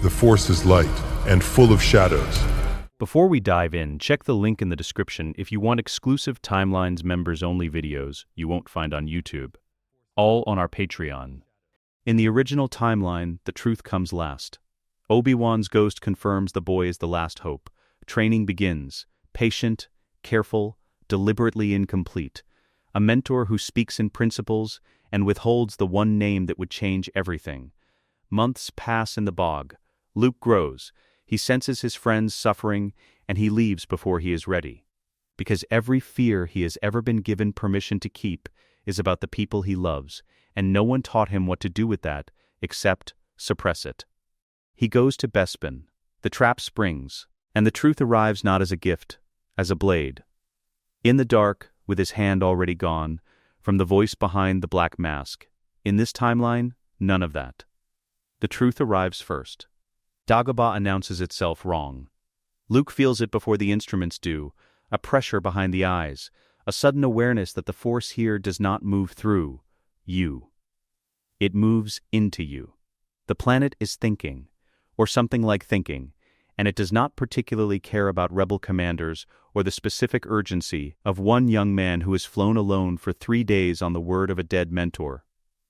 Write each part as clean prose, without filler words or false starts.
The Force is light and full of shadows. Before we dive in, check the link in the description if you want exclusive Timelines members-only videos you won't find on YouTube, all on our Patreon. In the original timeline, the truth comes last. Obi-Wan's ghost confirms the boy is the last hope. Training begins. Patient, careful, deliberately incomplete. A mentor who speaks in principles and withholds the one name that would change everything. Months pass in the bog. Luke grows. He senses his friends suffering, and he leaves before he is ready. Because every fear he has ever been given permission to keep is about the people he loves, and no one taught him what to do with that except suppress it. He goes to Bespin. The trap springs, and the truth arrives not as a gift, as a blade. In the dark, with his hand already gone, from the voice behind the black mask. In this timeline, none of that. The truth arrives first. Dagobah announces itself wrong. Luke feels it before the instruments do, a pressure behind the eyes, a sudden awareness that the Force here does not move through you. It moves into you. The planet is thinking, or something like thinking, and it does not particularly care about rebel commanders or the specific urgency of one young man who has flown alone for 3 days on the word of a dead mentor.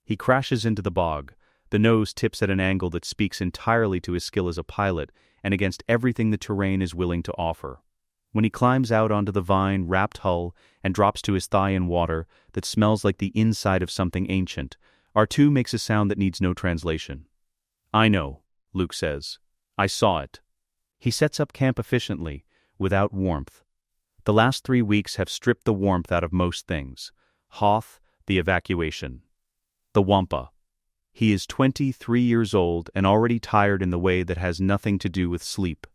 He crashes into the bog. The nose tips at an angle that speaks entirely to his skill as a pilot and against everything the terrain is willing to offer. When he climbs out onto the vine-wrapped hull and drops to his thigh in water that smells like the inside of something ancient, R2 makes a sound that needs no translation. "I know," Luke says. "I saw it." He sets up camp efficiently, without warmth. The last 3 weeks have stripped the warmth out of most things. Hoth, the evacuation. The Wampa. He is 23 years old and already tired in the way that has nothing to do with sleep.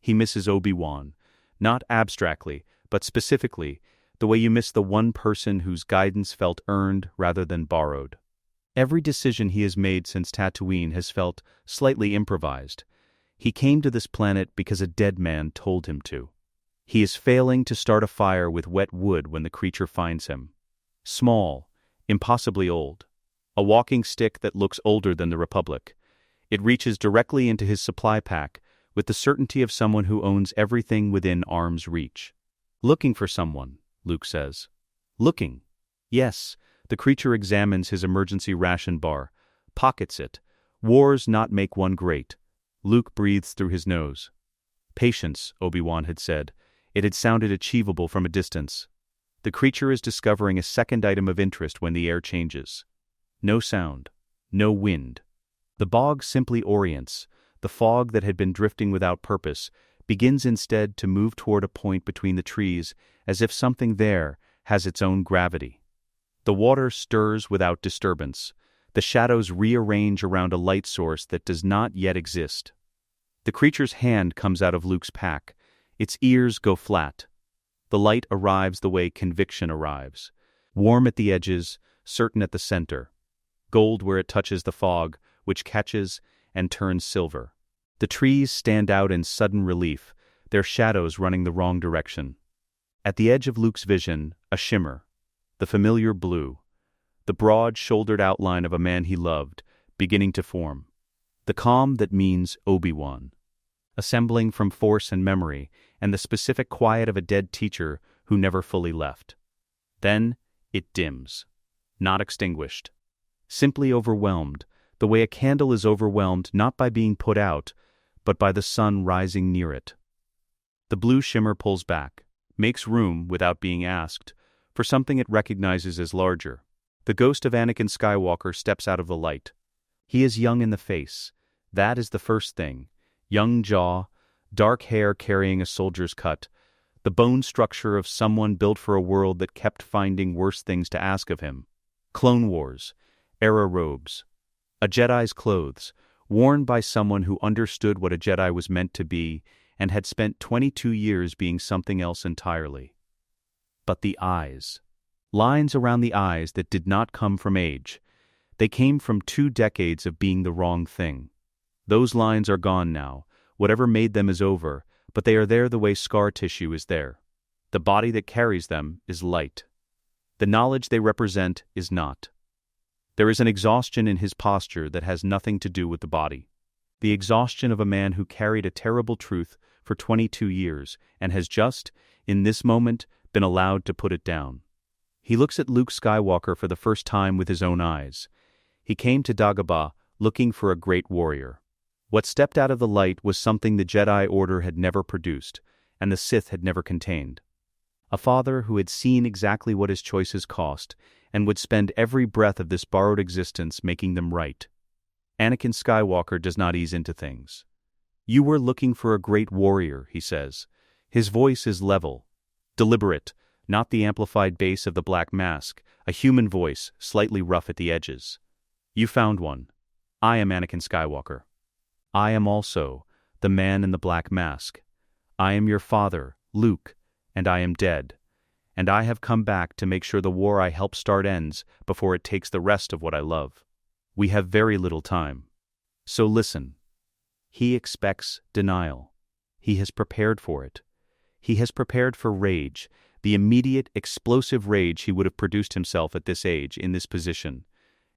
He misses Obi-Wan, not abstractly, but specifically, the way you miss the one person whose guidance felt earned rather than borrowed. Every decision he has made since Tatooine has felt slightly improvised. He came to this planet because a dead man told him to. He is failing to start a fire with wet wood when the creature finds him. Small, impossibly old. A walking stick that looks older than the Republic. It reaches directly into his supply pack with the certainty of someone who owns everything within arm's reach. "Looking for someone," Luke says. "Looking." Yes, the creature examines his emergency ration bar, pockets it. Wars not make one great. Luke breathes through his nose. "Patience," Obi-Wan had said. It had sounded achievable from a distance. The creature is discovering a second item of interest when the air changes. No sound. No wind. The bog simply orients. The fog that had been drifting without purpose begins instead to move toward a point between the trees as if something there has its own gravity. The water stirs without disturbance. The shadows rearrange around a light source that does not yet exist. The creature's hand comes out of Luke's pack. Its ears go flat. The light arrives the way conviction arrives. Warm at the edges, certain at the center. Gold where it touches the fog, which catches and turns silver. The trees stand out in sudden relief, their shadows running the wrong direction. At the edge of Luke's vision, a shimmer. The familiar blue. The broad-shouldered outline of a man he loved, beginning to form. The calm that means Obi-Wan. Assembling from force and memory, and the specific quiet of a dead teacher who never fully left. Then, it dims. Not extinguished. Simply overwhelmed, the way a candle is overwhelmed not by being put out, but by the sun rising near it. The blue shimmer pulls back, makes room, without being asked, for something it recognizes as larger. The ghost of Anakin Skywalker steps out of the light. He is young in the face. That is the first thing. Young jaw, dark hair carrying a soldier's cut, the bone structure of someone built for a world that kept finding worse things to ask of him. Clone Wars. Era robes. A Jedi's clothes, worn by someone who understood what a Jedi was meant to be and had spent 22 years being something else entirely. But the eyes. Lines around the eyes that did not come from age. They came from 2 decades of being the wrong thing. Those lines are gone now. Whatever made them is over, but they are there the way scar tissue is there. The body that carries them is light. The knowledge they represent is not. There is an exhaustion in his posture that has nothing to do with the body. the exhaustion of a man who carried a terrible truth for 22 years and has just, in this moment, been allowed to put it down. He looks at Luke Skywalker for the first time with his own eyes. He came to Dagobah looking for a great warrior. What stepped out of the light was something the Jedi Order had never produced, and the Sith had never contained. A father who had seen exactly what his choices cost, and would spend every breath of this borrowed existence making them right. Anakin Skywalker does not ease into things. "You were looking for a great warrior," he says. His voice is level, deliberate, not the amplified bass of the Black Mask, a human voice, slightly rough at the edges. "You found one. I am Anakin Skywalker. I am also the man in the Black Mask. I am your father, Luke, and I am dead. And I have come back to make sure the war I helped start ends before it takes the rest of what I love. We have very little time. So listen." He expects denial. He has prepared for it. He has prepared for rage, the immediate, explosive rage he would have produced himself at this age, in this position.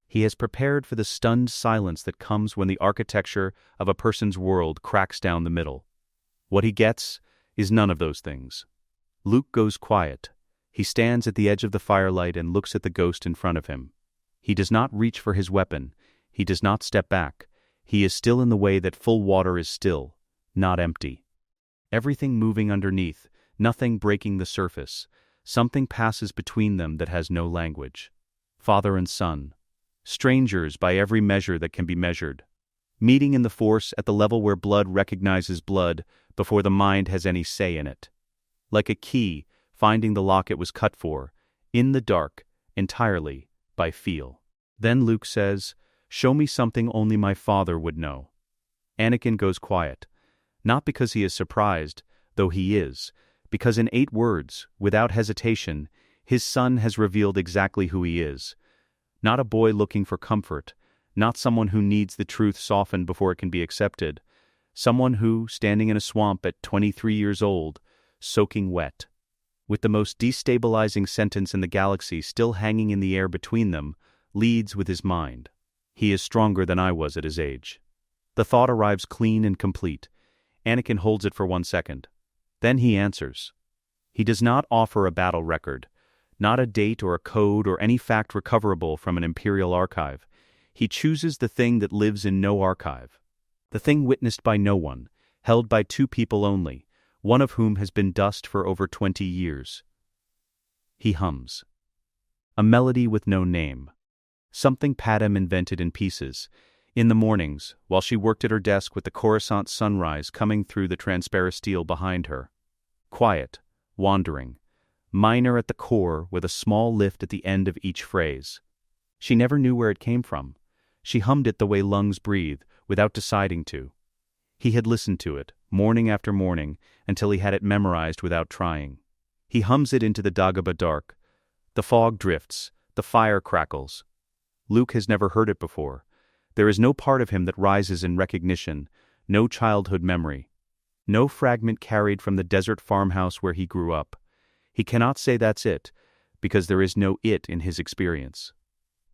He has prepared for the stunned silence that comes when the architecture of a person's world cracks down the middle. What he gets is none of those things. Luke goes quiet. He stands at the edge of the firelight and looks at the ghost in front of him. He does not reach for his weapon. He does not step back. He is still in the way that full water is still, not empty. Everything moving underneath, nothing breaking the surface. Something passes between them that has no language. Father and son. Strangers by every measure that can be measured. Meeting in the Force at the level where blood recognizes blood before the mind has any say in it. Like a key, finding the lock it was cut for, in the dark, entirely, by feel. Then Luke says, "Show me something only my father would know." Anakin goes quiet. Not because he is surprised, though he is, because in 8 words, without hesitation, his son has revealed exactly who he is. Not a boy looking for comfort, not someone who needs the truth softened before it can be accepted, someone who, standing in a swamp at 23 years old, soaking wet, with the most destabilizing sentence in the galaxy still hanging in the air between them, leads with his mind. He is stronger than I was at his age. The thought arrives clean and complete. Anakin holds it for 1 second. Then he answers. He does not offer a battle record, not a date or a code or any fact recoverable from an imperial archive. He chooses the thing that lives in no archive. The thing witnessed by no one, held by 2 people only, one of whom has been dust for over 20 years. He hums. A melody with no name. Something Padam invented in pieces. In the mornings, while she worked at her desk with the Coruscant sunrise coming through the transparisteel behind her. Quiet, wandering, minor at the core with a small lift at the end of each phrase. She never knew where it came from. She hummed it the way lungs breathe, without deciding to. He had listened to it, morning after morning, until he had it memorized without trying. He hums it into the Dagobah dark. The fog drifts, the fire crackles. Luke has never heard it before. There is no part of him that rises in recognition, no childhood memory. No fragment carried from the desert farmhouse where he grew up. He cannot say that's it, because there is no it in his experience.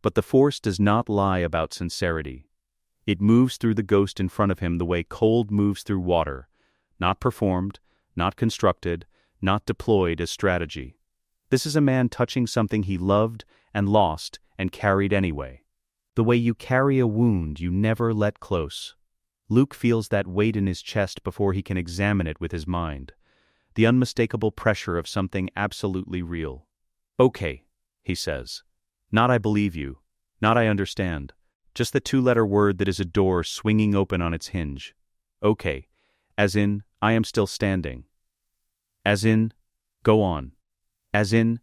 But the Force does not lie about sincerity. It moves through the ghost in front of him the way cold moves through water, not performed, not constructed, not deployed as strategy. This is a man touching something he loved and lost and carried anyway. The way you carry a wound you never let close. Luke feels that weight in his chest before he can examine it with his mind. The unmistakable pressure of something absolutely real. "Okay," he says. Not "I believe you," not "I understand," just the 2-letter word that is a door swinging open on its hinge. Okay, as in, I am still standing. As in, go on. As in,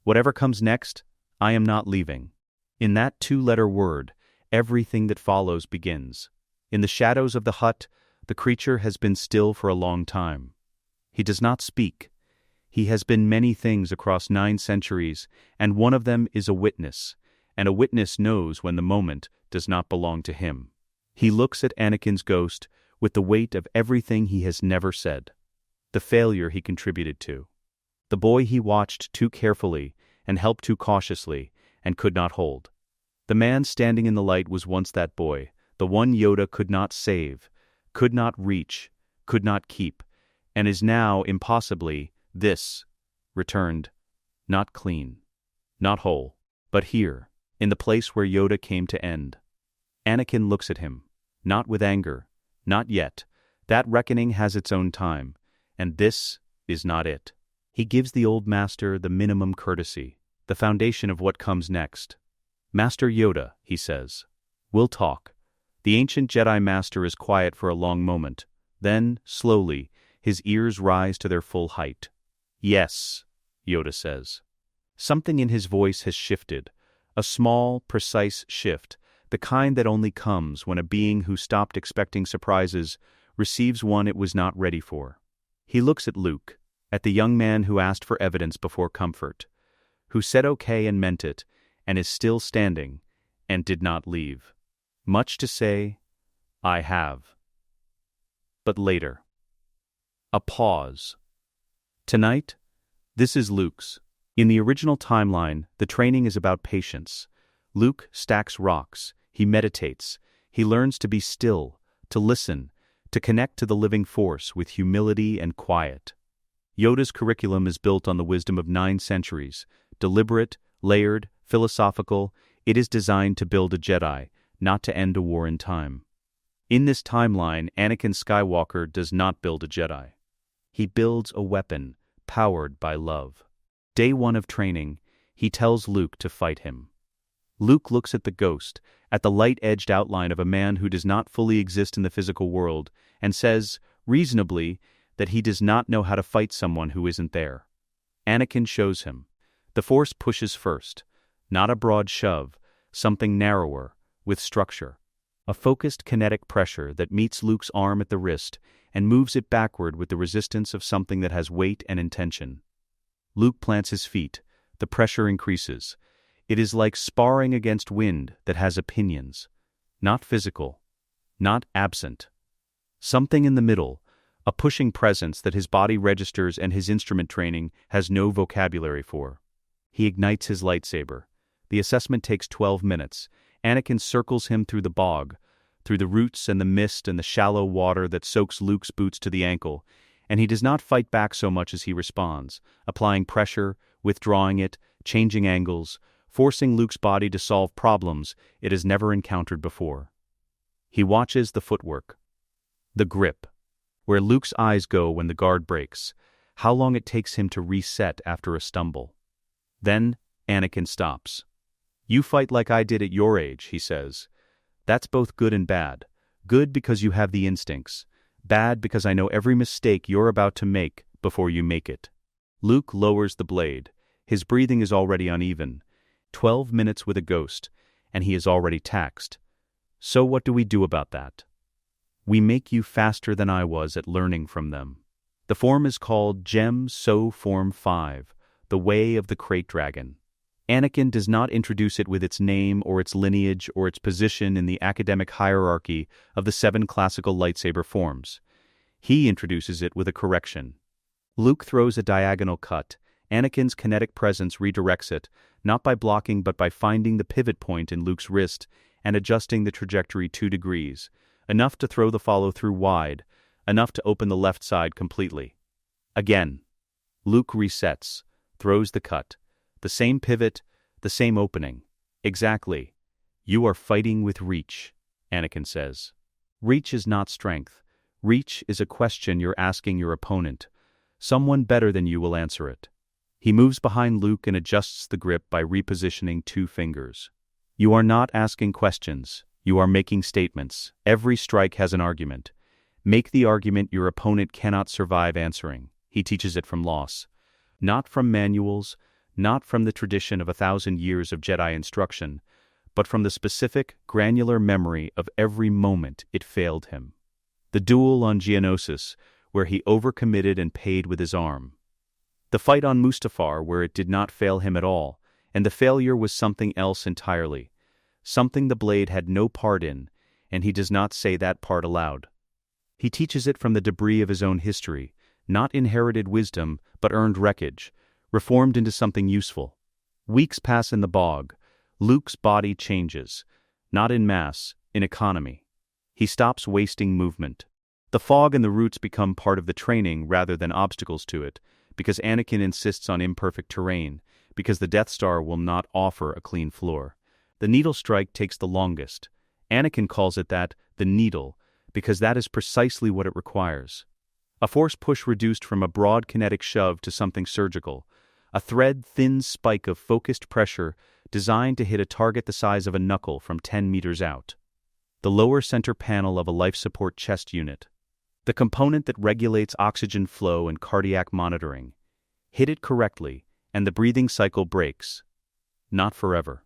whatever comes next, I am not leaving. In that 2-letter word, everything that follows begins. In the shadows of the hut, the creature has been still for a long time. He does not speak. He has been many things across 9 centuries, and one of them is a witness, and a witness knows when the moment does not belong to him. He looks at Anakin's ghost with the weight of everything he has never said, the failure he contributed to, the boy he watched too carefully and helped too cautiously and could not hold. The man standing in the light was once that boy, the one Yoda could not save, could not reach, could not keep, and is now, impossibly, returned, not clean, not whole, but here, in the place where Yoda came to end. Anakin looks at him, not with anger, not yet. That reckoning has its own time, and this is not it. He gives the old master the minimum courtesy, the foundation of what comes next. "Master Yoda," he says, "we'll talk." The ancient Jedi Master is quiet for a long moment. Then, slowly, his ears rise to their full height. "Yes," Yoda says. Something in his voice has shifted, a small, precise shift, the kind that only comes when a being who stopped expecting surprises receives one it was not ready for. He looks at Luke, at the young man who asked for evidence before comfort, who said okay and meant it, and is still standing, and did not leave. Much to say, I have. But later. A pause. Tonight, this is Luke's. In the original timeline, the training is about patience. Luke stacks rocks, he meditates, he learns to be still, to listen, to connect to the living force with humility and quiet. Yoda's curriculum is built on the wisdom of 9 centuries, deliberate, layered, philosophical. It is designed to build a Jedi, not to end a war in time. In this timeline, Anakin Skywalker does not build a Jedi. He builds a weapon, powered by love. Day 1 of training, he tells Luke to fight him. Luke looks at the ghost, at the light-edged outline of a man who does not fully exist in the physical world, and says, reasonably, that he does not know how to fight someone who isn't there. Anakin shows him. The Force pushes first, not a broad shove, something narrower, with structure. A focused kinetic pressure that meets Luke's arm at the wrist and moves it backward with the resistance of something that has weight and intention. Luke plants his feet. The pressure increases. It is like sparring against wind that has opinions. Not physical. Not absent. Something in the middle, a pushing presence that his body registers and his instrument training has no vocabulary for. He ignites his lightsaber. The assessment takes 12 minutes. Anakin circles him through the bog, through the roots and the mist and the shallow water that soaks Luke's boots to the ankle, and he does not fight back so much as he responds, applying pressure, withdrawing it, changing angles, forcing Luke's body to solve problems it has never encountered before. He watches the footwork. The grip. Where Luke's eyes go when the guard breaks, how long it takes him to reset after a stumble. Then, Anakin stops. "You fight like I did at your age," he says. "That's both good and bad. Good because you have the instincts. Bad because I know every mistake you're about to make before you make it." Luke lowers the blade. His breathing is already uneven. 12 minutes with a ghost, and he is already taxed. So what do we do about that? We make you faster than I was at learning from them. The form is called Gem So Form 5, the Way of the Krayt Dragon. Anakin does not introduce it with its name or its lineage or its position in the academic hierarchy of the 7 classical lightsaber forms. He introduces it with a correction. Luke throws a diagonal cut. Anakin's kinetic presence redirects it, not by blocking but by finding the pivot point in Luke's wrist and adjusting the trajectory 2 degrees, enough to throw the follow-through wide, enough to open the left side completely. Again. Luke resets, throws the cut. The same pivot, the same opening. Exactly. "You are fighting with reach," Anakin says. Reach is not strength. Reach is a question you're asking your opponent. Someone better than you will answer it. He moves behind Luke and adjusts the grip by repositioning 2 fingers. You are not asking questions. You are making statements. Every strike has an argument. Make the argument your opponent cannot survive answering. He teaches it from loss. Not from manuals, not from the tradition of 1,000 years of Jedi instruction, but from the specific, granular memory of every moment it failed him. The duel on Geonosis, where he overcommitted and paid with his arm. The fight on Mustafar, where it did not fail him at all, and the failure was something else entirely, something the blade had no part in, and he does not say that part aloud. He teaches it from the debris of his own history, not inherited wisdom, but earned wreckage, reformed into something useful. Weeks pass in the bog. Luke's body changes, not in mass, in economy. He stops wasting movement. The fog and the roots become part of the training rather than obstacles to it, because Anakin insists on imperfect terrain, because the Death Star will not offer a clean floor. The needle strike takes the longest. Anakin calls it the needle, because that is precisely what it requires. A force push reduced from a broad kinetic shove to something surgical, a thread-thin spike of focused pressure designed to hit a target the size of a knuckle from 10 meters out. The lower center panel of a life support chest unit. The component that regulates oxygen flow and cardiac monitoring. Hit it correctly, and the breathing cycle breaks. Not forever.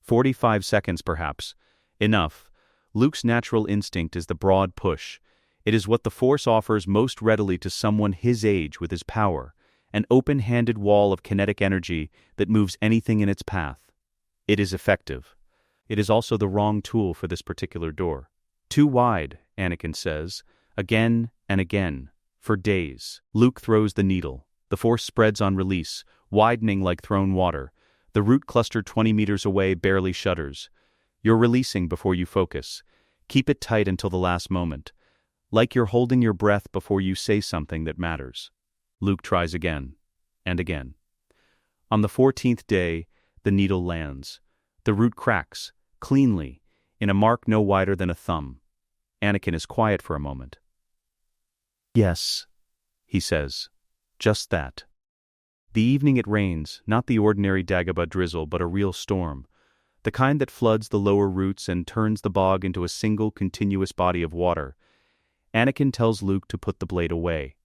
45 seconds perhaps. Enough. Luke's natural instinct is the broad push. It is what the Force offers most readily to someone his age with his power, an open-handed wall of kinetic energy that moves anything in its path. It is effective. It is also the wrong tool for this particular door. Too wide, Anakin says, again and again, for days. Luke throws the needle. The Force spreads on release, widening like thrown water. The root cluster 20 meters away barely shudders. You're releasing before you focus. Keep it tight until the last moment. Like you're holding your breath before you say something that matters. Luke tries again, and again. On the 14th day, the needle lands. The root cracks, cleanly, in a mark no wider than a thumb. Anakin is quiet for a moment. Yes, he says. Just that. The evening it rains, not the ordinary Dagobah drizzle, but a real storm. The kind that floods the lower roots and turns the bog into a single continuous body of water. Anakin tells Luke to put the blade away.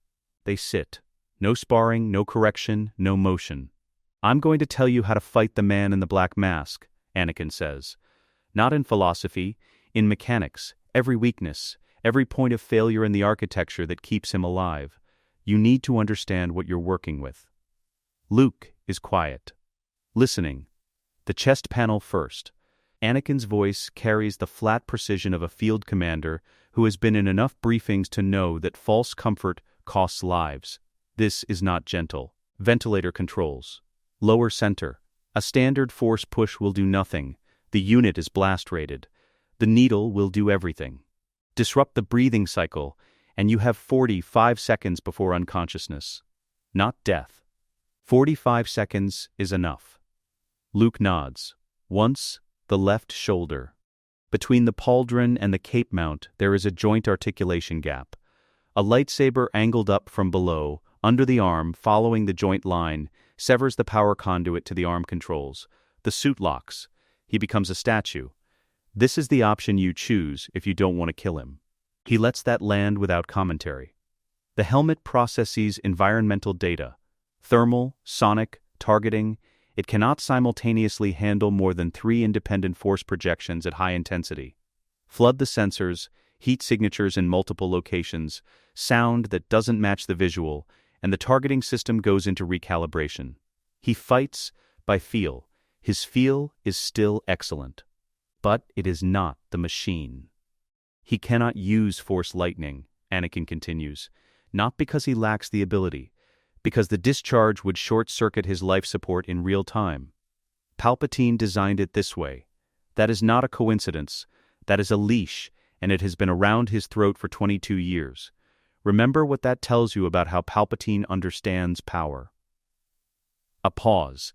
They sit. No sparring, no correction, no motion. I'm going to tell you how to fight the man in the black mask, Anakin says. Not in philosophy, in mechanics, every weakness, every point of failure in the architecture that keeps him alive. You need to understand what you're working with. Luke is quiet. Listening. The chest panel first. Anakin's voice carries the flat precision of a field commander who has been in enough briefings to know that false comfort costs lives. This is not gentle. Ventilator controls. Lower center. A standard force push will do nothing. The unit is blast rated. The needle will do everything. Disrupt the breathing cycle, and you have 45 seconds before unconsciousness. Not death. 45 seconds is enough. Luke nods. Once, the left shoulder. Between the pauldron and the cape mount, there is a joint articulation gap. A lightsaber angled up from below, under the arm, following the joint line, severs the power conduit to the arm controls. The suit locks. He becomes a statue. This is the option you choose if you don't want to kill him. He lets that land without commentary. The helmet processes environmental data. Thermal, sonic, targeting. It cannot simultaneously handle more than 3 independent force projections at high intensity. Flood the sensors, heat signatures in multiple locations, sound that doesn't match the visual, and the targeting system goes into recalibration. He fights by feel. His feel is still excellent. But it is not the machine. He cannot use Force lightning, Anakin continues, not because he lacks the ability, because the discharge would short-circuit his life support in real time. Palpatine designed it this way. That is not a coincidence. That is a leash, and it has been around his throat for 22 years. Remember what that tells you about how Palpatine understands power. A pause.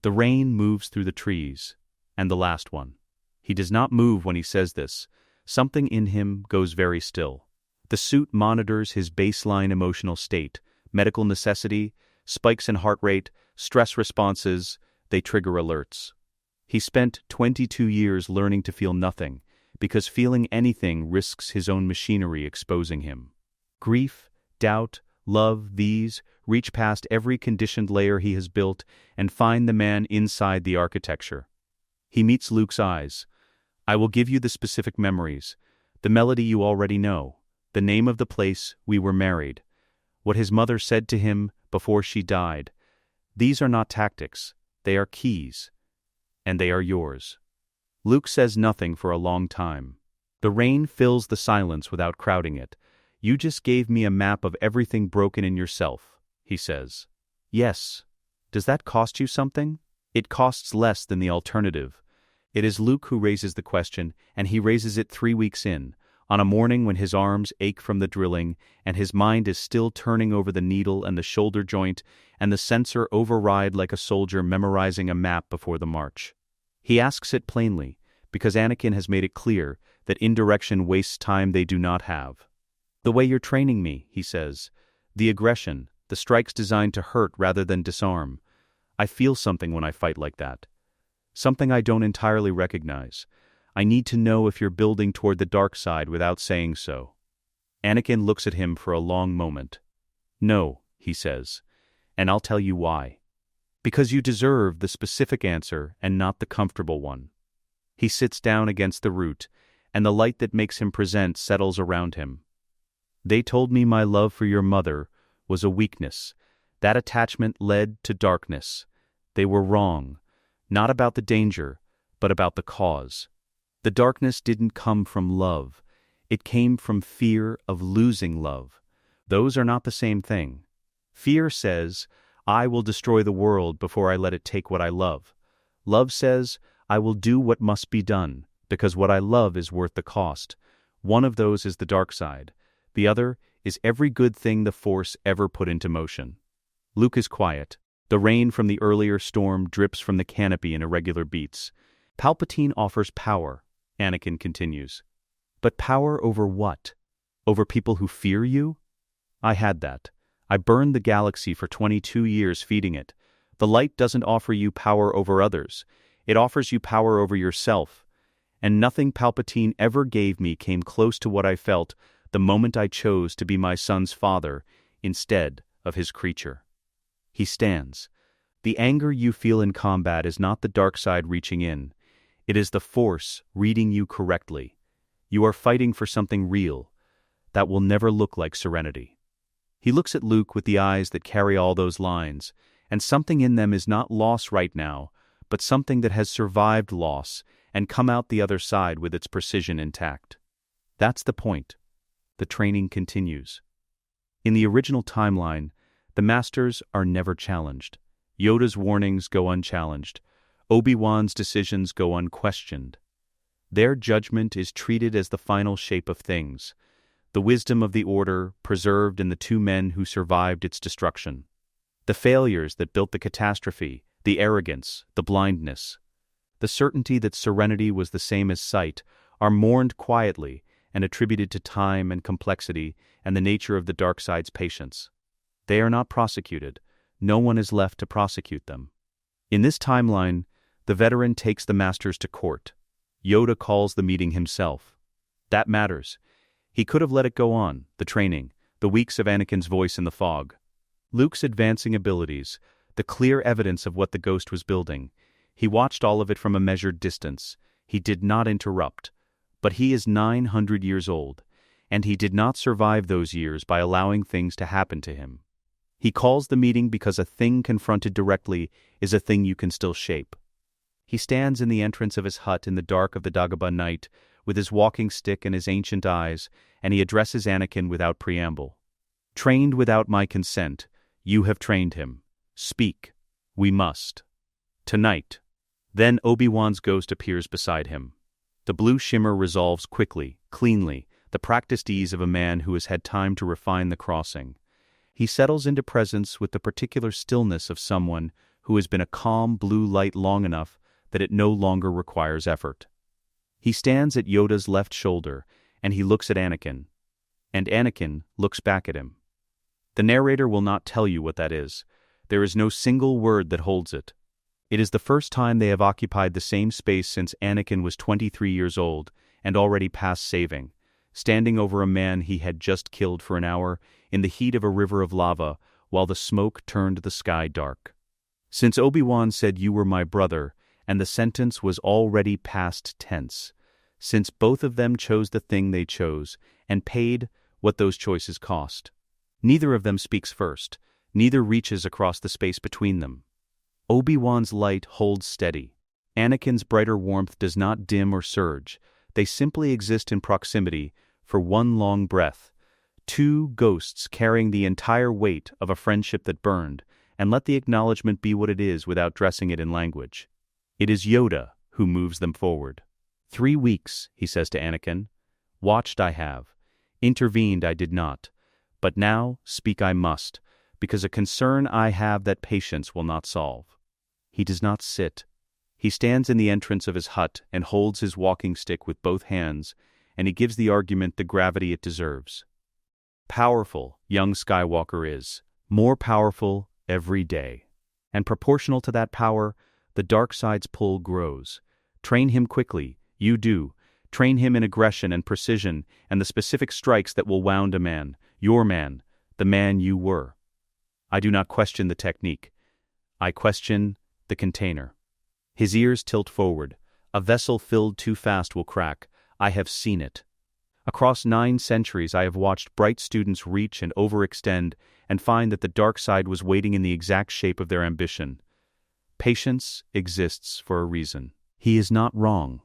The rain moves through the trees. And the last one. He does not move when he says this. Something in him goes very still. The suit monitors his baseline emotional state, medical necessity, spikes in heart rate, stress responses, they trigger alerts. He spent 22 years learning to feel nothing, because feeling anything risks his own machinery exposing him. Grief, doubt, love, these reach past every conditioned layer he has built and find the man inside the architecture. He meets Luke's eyes. I will give you the specific memories, the melody you already know, the name of the place we were married, what his mother said to him before she died. These are not tactics, they are keys, and they are yours. Luke says nothing for a long time. The rain fills the silence without crowding it. You just gave me a map of everything broken in yourself, he says. Yes. Does that cost you something? It costs less than the alternative. It is Luke who raises the question, and he raises it 3 weeks in, On a morning when his arms ache from the drilling, and his mind is still turning over the needle and the shoulder joint, and the sensor override like a soldier memorizing a map before the march. He asks it plainly, because Anakin has made it clear that indirection wastes time they do not have. "The way you're training me," he says, "the aggression, the strikes designed to hurt rather than disarm. I feel something when I fight like that. Something I don't entirely recognize. I need to know if you're building toward the dark side without saying so." Anakin looks at him for a long moment. "No," he says, "and I'll tell you why. Because you deserve the specific answer and not the comfortable one." He sits down against the root, and the light that makes him present settles around him. "They told me my love for your mother was a weakness. That attachment led to darkness. They were wrong, not about the danger, but about the cause. The darkness didn't come from love. It came from fear of losing love. Those are not the same thing. Fear says, I will destroy the world before I let it take what I love. Love says, I will do what must be done, because what I love is worth the cost. One of those is the dark side. The other is every good thing the Force ever put into motion." Luke is quiet. The rain from the earlier storm drips from the canopy in irregular beats. "Palpatine offers power," Anakin continues. "But power over what? Over people who fear you? I had that. I burned the galaxy for 22 years feeding it. The light doesn't offer you power over others. It offers you power over yourself. And nothing Palpatine ever gave me came close to what I felt the moment I chose to be my son's father instead of his creature." He stands. "The anger you feel in combat is not the dark side reaching in. It is the Force reading you correctly. You are fighting for something real that will never look like serenity." He looks at Luke with the eyes that carry all those lines, and something in them is not loss right now, but something that has survived loss and come out the other side with its precision intact. That's the point. The training continues. In the original timeline, the Masters are never challenged. Yoda's warnings go unchallenged. Obi-Wan's decisions go unquestioned. Their judgment is treated as the final shape of things, the wisdom of the Order preserved in the two men who survived its destruction. The failures that built the catastrophe, the arrogance, the blindness, the certainty that serenity was the same as sight, are mourned quietly and attributed to time and complexity and the nature of the dark side's patience. They are not prosecuted. No one is left to prosecute them. In this timeline, the veteran takes the Masters to court. Yoda calls the meeting himself. That matters. He could have let it go on, the training, the weeks of Anakin's voice in the fog. Luke's advancing abilities, the clear evidence of what the Ghost was building. He watched all of it from a measured distance. He did not interrupt. But he is 900 years old, and he did not survive those years by allowing things to happen to him. He calls the meeting because a thing confronted directly is a thing you can still shape. He stands in the entrance of his hut in the dark of the Dagobah night, with his walking stick and his ancient eyes, and he addresses Anakin without preamble. "Trained without my consent, you have trained him. Speak. We must. Tonight." Then Obi-Wan's ghost appears beside him. The blue shimmer resolves quickly, cleanly, the practiced ease of a man who has had time to refine the crossing. He settles into presence with the particular stillness of someone who has been a calm blue light long enough that it no longer requires effort. He stands at Yoda's left shoulder, and he looks at Anakin. And Anakin looks back at him. The narrator will not tell you what that is. There is no single word that holds it. It is the first time they have occupied the same space since Anakin was 23 years old and already past saving, standing over a man he had just killed for an hour in the heat of a river of lava while the smoke turned the sky dark. Since Obi-Wan said you were my brother, and the sentence was already past tense, since both of them chose the thing they chose and paid what those choices cost. Neither of them speaks first, neither reaches across the space between them. Obi-Wan's light holds steady. Anakin's brighter warmth does not dim or surge. They simply exist in proximity for one long breath. Two ghosts carrying the entire weight of a friendship that burned, and let the acknowledgement be what it is without dressing it in language. It is Yoda who moves them forward. 3 weeks, he says to Anakin. Watched I have. Intervened I did not. But now speak I must, because a concern I have that patience will not solve. He does not sit. He stands in the entrance of his hut and holds his walking stick with both hands, and he gives the argument the gravity it deserves. Powerful, young Skywalker is, more powerful every day. And proportional to that power, the dark side's pull grows. Train him quickly, you do. Train him in aggression and precision and the specific strikes that will wound a man, your man, the man you were. I do not question the technique. I question the container. His ears tilt forward. A vessel filled too fast will crack. I have seen it. Across 9 centuries I have watched bright students reach and overextend and find that the dark side was waiting in the exact shape of their ambition. Patience exists for a reason. He is not wrong.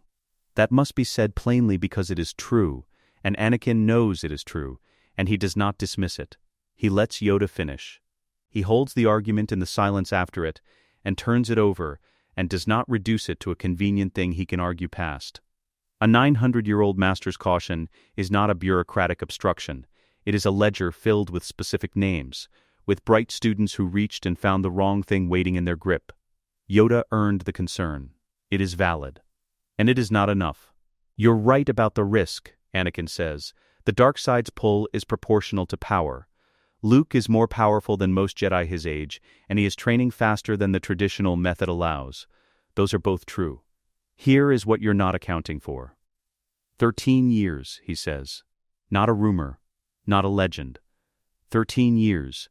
That must be said plainly because it is true, and Anakin knows it is true, and he does not dismiss it. He lets Yoda finish. He holds the argument in the silence after it, and turns it over, and does not reduce it to a convenient thing he can argue past. A 900-year-old master's caution is not a bureaucratic obstruction. It is a ledger filled with specific names, with bright students who reached and found the wrong thing waiting in their grip. Yoda earned the concern. It is valid. And it is not enough. You're right about the risk, Anakin says. The dark side's pull is proportional to power. Luke is more powerful than most Jedi his age, and he is training faster than the traditional method allows. Those are both true. Here is what you're not accounting for. 13 years, he says. Not a rumor, not a legend. 13 years,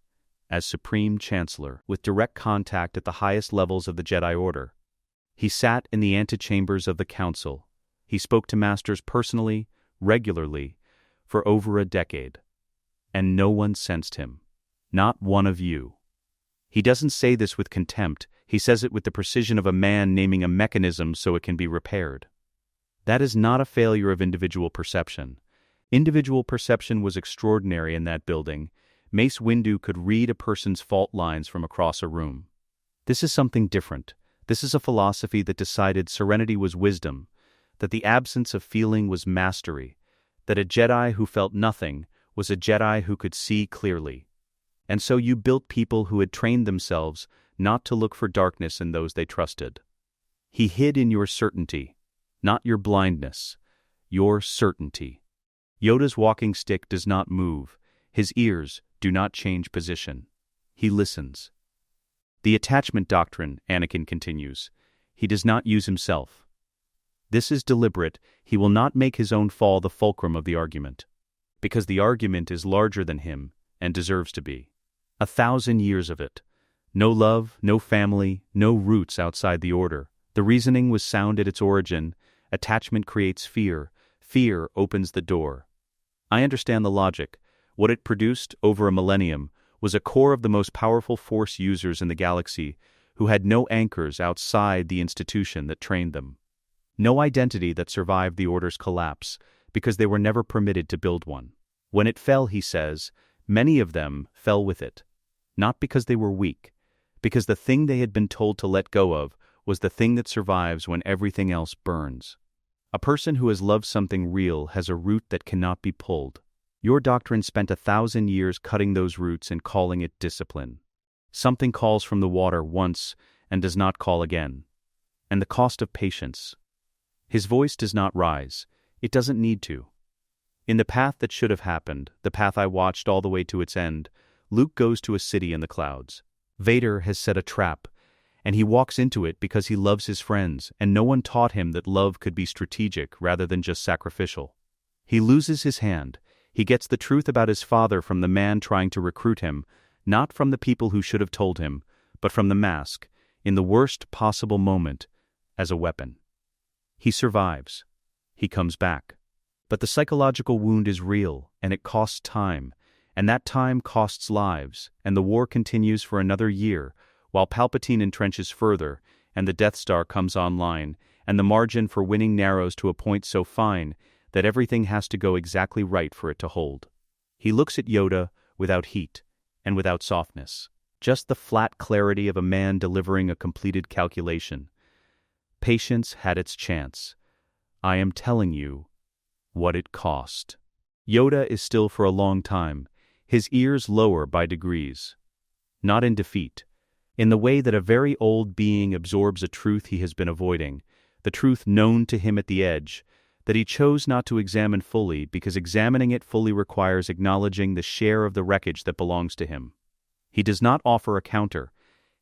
as Supreme Chancellor, with direct contact at the highest levels of the Jedi Order. He sat in the antechambers of the Council. He spoke to masters personally, regularly, for over a decade. And no one sensed him. Not one of you. He doesn't say this with contempt. He says it with the precision of a man naming a mechanism so it can be repaired. That is not a failure of individual perception. Individual perception was extraordinary in that building. Mace Windu could read a person's fault lines from across a room. This is something different. This is a philosophy that decided serenity was wisdom, that the absence of feeling was mastery, that a Jedi who felt nothing was a Jedi who could see clearly. And so you built people who had trained themselves not to look for darkness in those they trusted. He hid in your certainty, not your blindness, your certainty. Yoda's walking stick does not move. His ears do not change position. He listens. The attachment doctrine, Anakin continues. He does not use himself. This is deliberate. He will not make his own fall the fulcrum of the argument. Because the argument is larger than him and deserves to be. 1,000 years of it. No love, no family, no roots outside the order. The reasoning was sound at its origin. Attachment creates fear. Fear opens the door. I understand the logic. What it produced over a millennium was a core of the most powerful Force users in the galaxy who had no anchors outside the institution that trained them. No identity that survived the Order's collapse, because they were never permitted to build one. When it fell, he says, many of them fell with it. Not because they were weak, because the thing they had been told to let go of was the thing that survives when everything else burns. A person who has loved something real has a root that cannot be pulled. Your doctrine spent 1,000 years cutting those roots and calling it discipline. Something calls from the water once and does not call again. And the cost of patience. His voice does not rise. It doesn't need to. In the path that should have happened, the path I watched all the way to its end, Luke goes to a city in the clouds. Vader has set a trap, and he walks into it because he loves his friends, and no one taught him that love could be strategic rather than just sacrificial. He loses his hand. He gets the truth about his father from the man trying to recruit him, not from the people who should have told him, but from the mask, in the worst possible moment, as a weapon. He survives. He comes back. But the psychological wound is real, and it costs time, and that time costs lives, and the war continues for another year, while Palpatine entrenches further, and the Death Star comes online, and the margin for winning narrows to a point so fine that everything has to go exactly right for it to hold. He looks at Yoda without heat and without softness, just the flat clarity of a man delivering a completed calculation. Patience had its chance. I am telling you, what it cost. Yoda is still for a long time, his ears lower by degrees. Not in defeat. In the way that a very old being absorbs a truth he has been avoiding, the truth known to him at the edge, that he chose not to examine fully because examining it fully requires acknowledging the share of the wreckage that belongs to him. He does not offer a counter.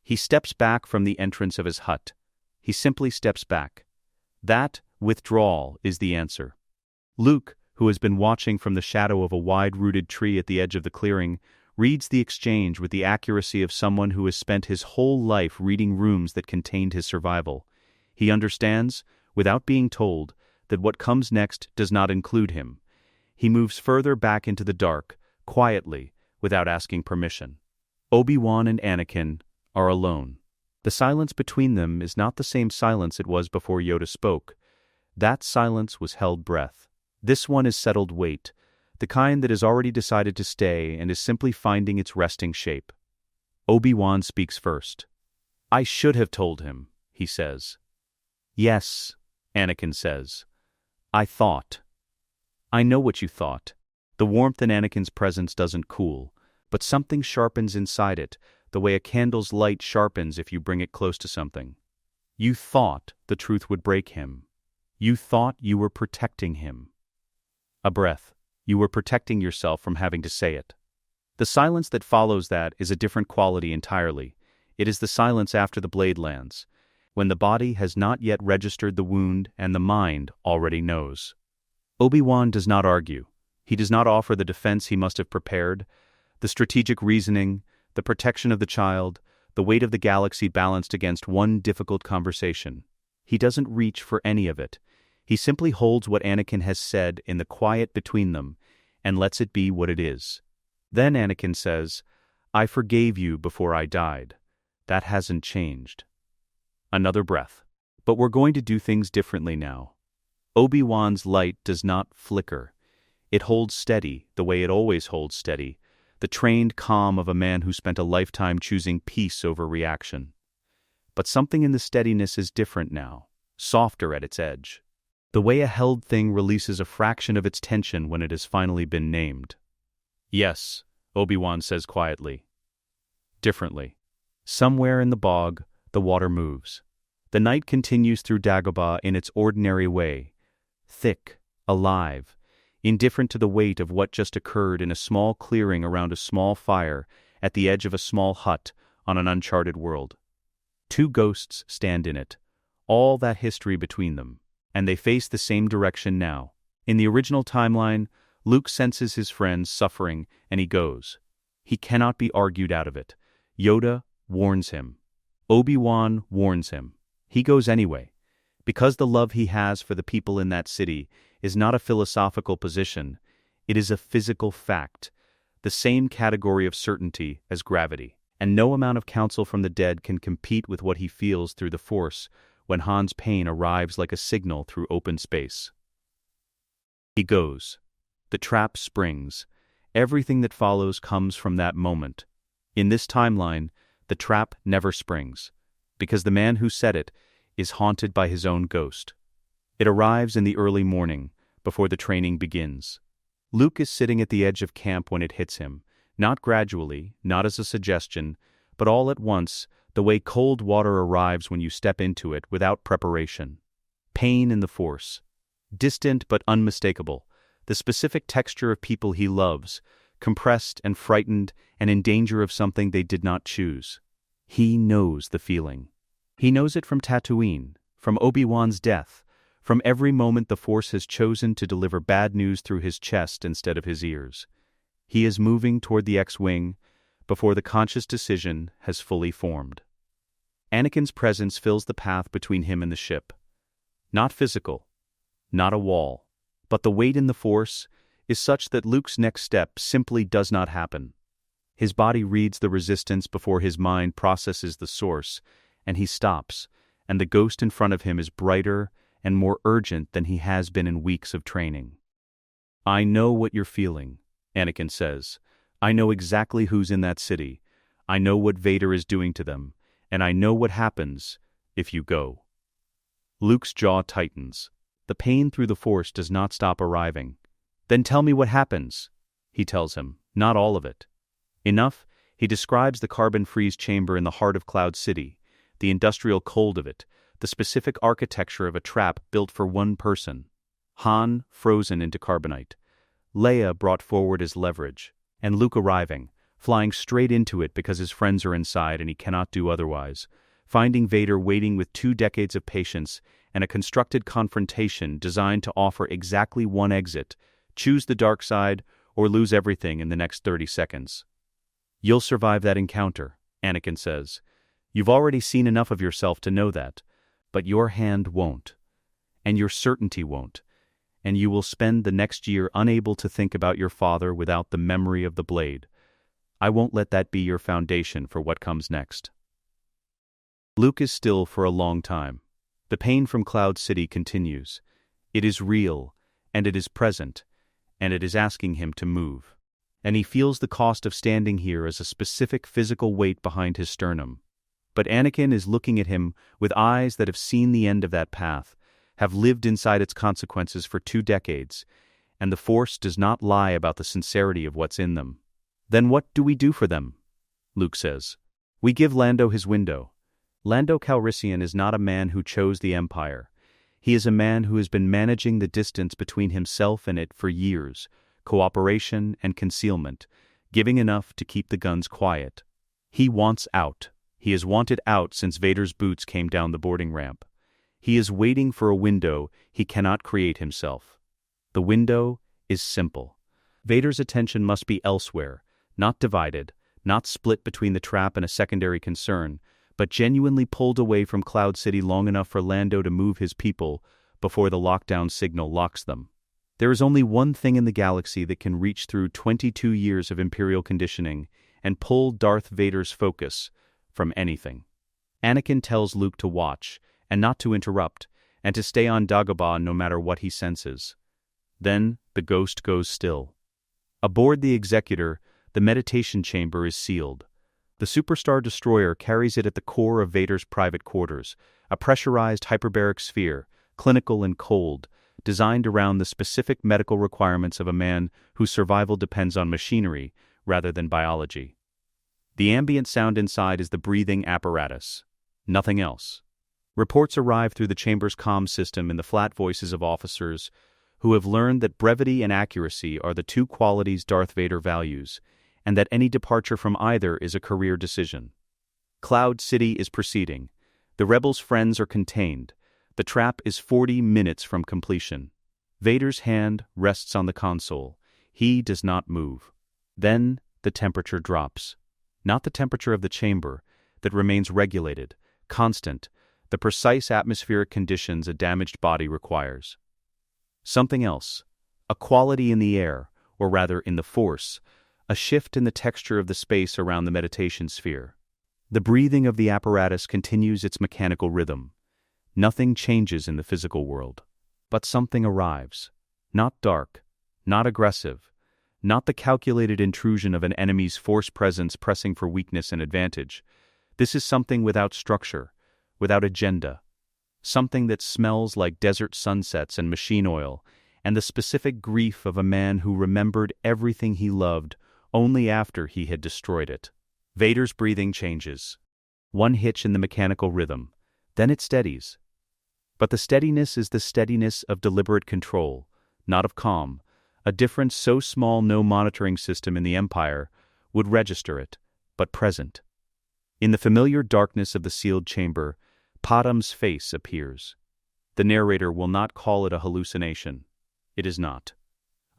He steps back from the entrance of his hut. He simply steps back. That withdrawal is the answer. Luke, who has been watching from the shadow of a wide-rooted tree at the edge of the clearing, reads the exchange with the accuracy of someone who has spent his whole life reading rooms that contained his survival. He understands, without being told, that what comes next does not include him. He moves further back into the dark, quietly, without asking permission. Obi-Wan and Anakin are alone. The silence between them is not the same silence it was before Yoda spoke. That silence was held breath. This one is settled weight, the kind that has already decided to stay and is simply finding its resting shape. Obi-Wan speaks first. "I should have told him," he says. "Yes," Anakin says. "I thought." "I know what you thought." The warmth in Anakin's presence doesn't cool, but something sharpens inside it, the way a candle's light sharpens if you bring it close to something. You thought the truth would break him. You thought you were protecting him. A breath. You were protecting yourself from having to say it. The silence that follows that is a different quality entirely. It is the silence after the blade lands, when the body has not yet registered the wound and the mind already knows. Obi-Wan does not argue. He does not offer the defense he must have prepared, the strategic reasoning, the protection of the child, the weight of the galaxy balanced against one difficult conversation. He doesn't reach for any of it. He simply holds what Anakin has said in the quiet between them and lets it be what it is. Then Anakin says, "I forgave you before I died. That hasn't changed." Another breath. "But we're going to do things differently now." Obi-Wan's light does not flicker. It holds steady, the way it always holds steady, the trained calm of a man who spent a lifetime choosing peace over reaction. But something in the steadiness is different now, softer at its edge. The way a held thing releases a fraction of its tension when it has finally been named. "Yes," Obi-Wan says quietly. Differently. Somewhere in the bog, the water moves. The night continues through Dagobah in its ordinary way, thick, alive, indifferent to the weight of what just occurred in a small clearing around a small fire at the edge of a small hut on an uncharted world. Two ghosts stand in it, all that history between them, and they face the same direction now. In the original timeline, Luke senses his friend's suffering and he goes. He cannot be argued out of it. Yoda warns him. Obi-Wan warns him. He goes anyway, because the love he has for the people in that city is not a philosophical position, it is a physical fact, the same category of certainty as gravity, and no amount of counsel from the dead can compete with what he feels through the Force when Han's pain arrives like a signal through open space. He goes. The trap springs. Everything that follows comes from that moment. In this timeline, the trap never springs, because the man who set it is haunted by his own ghost. It arrives in the early morning, before the training begins. Luke is sitting at the edge of camp when it hits him, not gradually, not as a suggestion, but all at once, the way cold water arrives when you step into it without preparation. Pain in the Force. Distant but unmistakable, the specific texture of people he loves, compressed and frightened and in danger of something they did not choose. He knows the feeling. He knows it from Tatooine, from Obi-Wan's death, from every moment the Force has chosen to deliver bad news through his chest instead of his ears. He is moving toward the X-Wing before the conscious decision has fully formed. Anakin's presence fills the path between him and the ship. Not physical, not a wall, but the weight in the Force is such that Luke's next step simply does not happen. His body reads the resistance before his mind processes the source, and he stops, and the ghost in front of him is brighter and more urgent than he has been in weeks of training. "I know what you're feeling," Anakin says. "I know exactly who's in that city. I know what Vader is doing to them, and I know what happens if you go." Luke's jaw tightens. The pain through the Force does not stop arriving. Then tell me what happens, he tells him. Not all of it. Enough, he describes the carbon freeze chamber in the heart of Cloud City, the industrial cold of it, the specific architecture of a trap built for one person. Han frozen into carbonite. Leia brought forward as leverage, and Luke arriving, flying straight into it because his friends are inside and he cannot do otherwise, finding Vader waiting with 2 decades of patience and a constructed confrontation designed to offer exactly one exit: choose the dark side or lose everything in the next 30 seconds. You'll survive that encounter, Anakin says. You've already seen enough of yourself to know that, but your hand won't, and your certainty won't, and you will spend the next year unable to think about your father without the memory of the blade. I won't let that be your foundation for what comes next. Luke is still for a long time. The pain from Cloud City continues. It is real, and it is present, and it is asking him to move. And he feels the cost of standing here as a specific physical weight behind his sternum. But Anakin is looking at him with eyes that have seen the end of that path, have lived inside its consequences for 2 decades, and the Force does not lie about the sincerity of what's in them. Then what do we do for them? Luke says. We give Lando his window. Lando Calrissian is not a man who chose the Empire. He is a man who has been managing the distance between himself and it for years, cooperation and concealment, giving enough to keep the guns quiet. He wants out. He has wanted out since Vader's boots came down the boarding ramp. He is waiting for a window he cannot create himself. The window is simple. Vader's attention must be elsewhere, not divided, not split between the trap and a secondary concern, but genuinely pulled away from Cloud City long enough for Lando to move his people before the lockdown signal locks them. There is only one thing in the galaxy that can reach through 22 years of Imperial conditioning and pull Darth Vader's focus from anything. Anakin tells Luke to watch, and not to interrupt, and to stay on Dagobah no matter what he senses. Then the ghost goes still. Aboard the Executor, the meditation chamber is sealed. The Superstar Destroyer carries it at the core of Vader's private quarters, a pressurized hyperbaric sphere, clinical and cold, designed around the specific medical requirements of a man whose survival depends on machinery rather than biology. The ambient sound inside is the breathing apparatus. Nothing else. Reports arrive through the chamber's comm system in the flat voices of officers who have learned that brevity and accuracy are the 2 qualities Darth Vader values, and that any departure from either is a career decision. Cloud City is proceeding. The rebels' friends are contained. The trap is 40 minutes from completion. Vader's hand rests on the console. He does not move. Then the temperature drops. Not the temperature of the chamber, that remains regulated, constant, the precise atmospheric conditions a damaged body requires. Something else, a quality in the air, or rather in the Force, a shift in the texture of the space around the meditation sphere. The breathing of the apparatus continues its mechanical rhythm. Nothing changes in the physical world. But something arrives. Not dark, not aggressive, not the calculated intrusion of an enemy's Force presence pressing for weakness and advantage. This is something without structure, without agenda. Something that smells like desert sunsets and machine oil, and the specific grief of a man who remembered everything he loved only after he had destroyed it. Vader's breathing changes. One hitch in the mechanical rhythm. Then it steadies. But the steadiness is the steadiness of deliberate control, not of calm. A difference so small no monitoring system in the Empire would register it, but present. In the familiar darkness of the sealed chamber, Padam's face appears. The narrator will not call it a hallucination. It is not.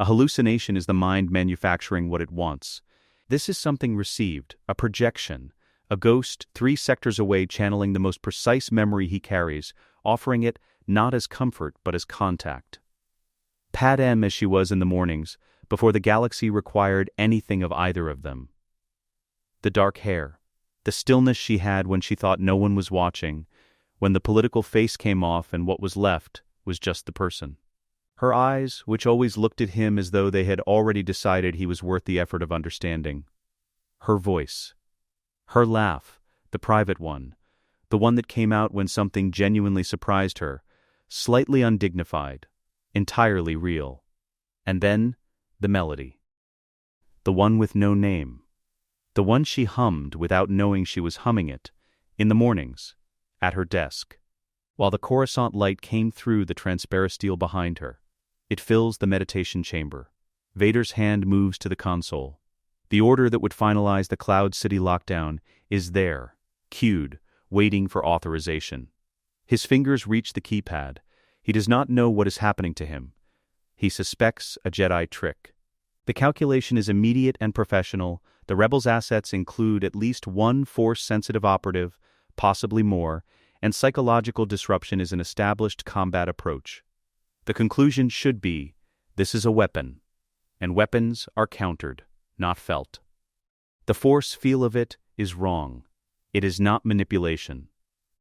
A hallucination is the mind manufacturing what it wants. This is something received, a projection, a ghost 3 sectors away channeling the most precise memory he carries, offering it not as comfort but as contact. Padam as she was in the mornings, before the galaxy required anything of either of them. The dark hair, the stillness she had when she thought no one was watching, when the political face came off and what was left was just the person. Her eyes, which always looked at him as though they had already decided he was worth the effort of understanding. Her voice. Her laugh, the private one, the one that came out when something genuinely surprised her, slightly undignified, entirely real. And then, the melody. The one with no name. The one she hummed without knowing she was humming it, in the mornings, at her desk. While the Coruscant light came through the transparisteel behind her, it fills the meditation chamber. Vader's hand moves to the console. The order that would finalize the Cloud City lockdown is there, cued, waiting for authorization. His fingers reach the keypad. He does not know what is happening to him. He suspects a Jedi trick. The calculation is immediate and professional. The rebels' assets include at least one Force-sensitive operative, possibly more, and psychological disruption is an established combat approach. The conclusion should be, this is a weapon, and weapons are countered, not felt. The Force feel of it is wrong. It is not manipulation.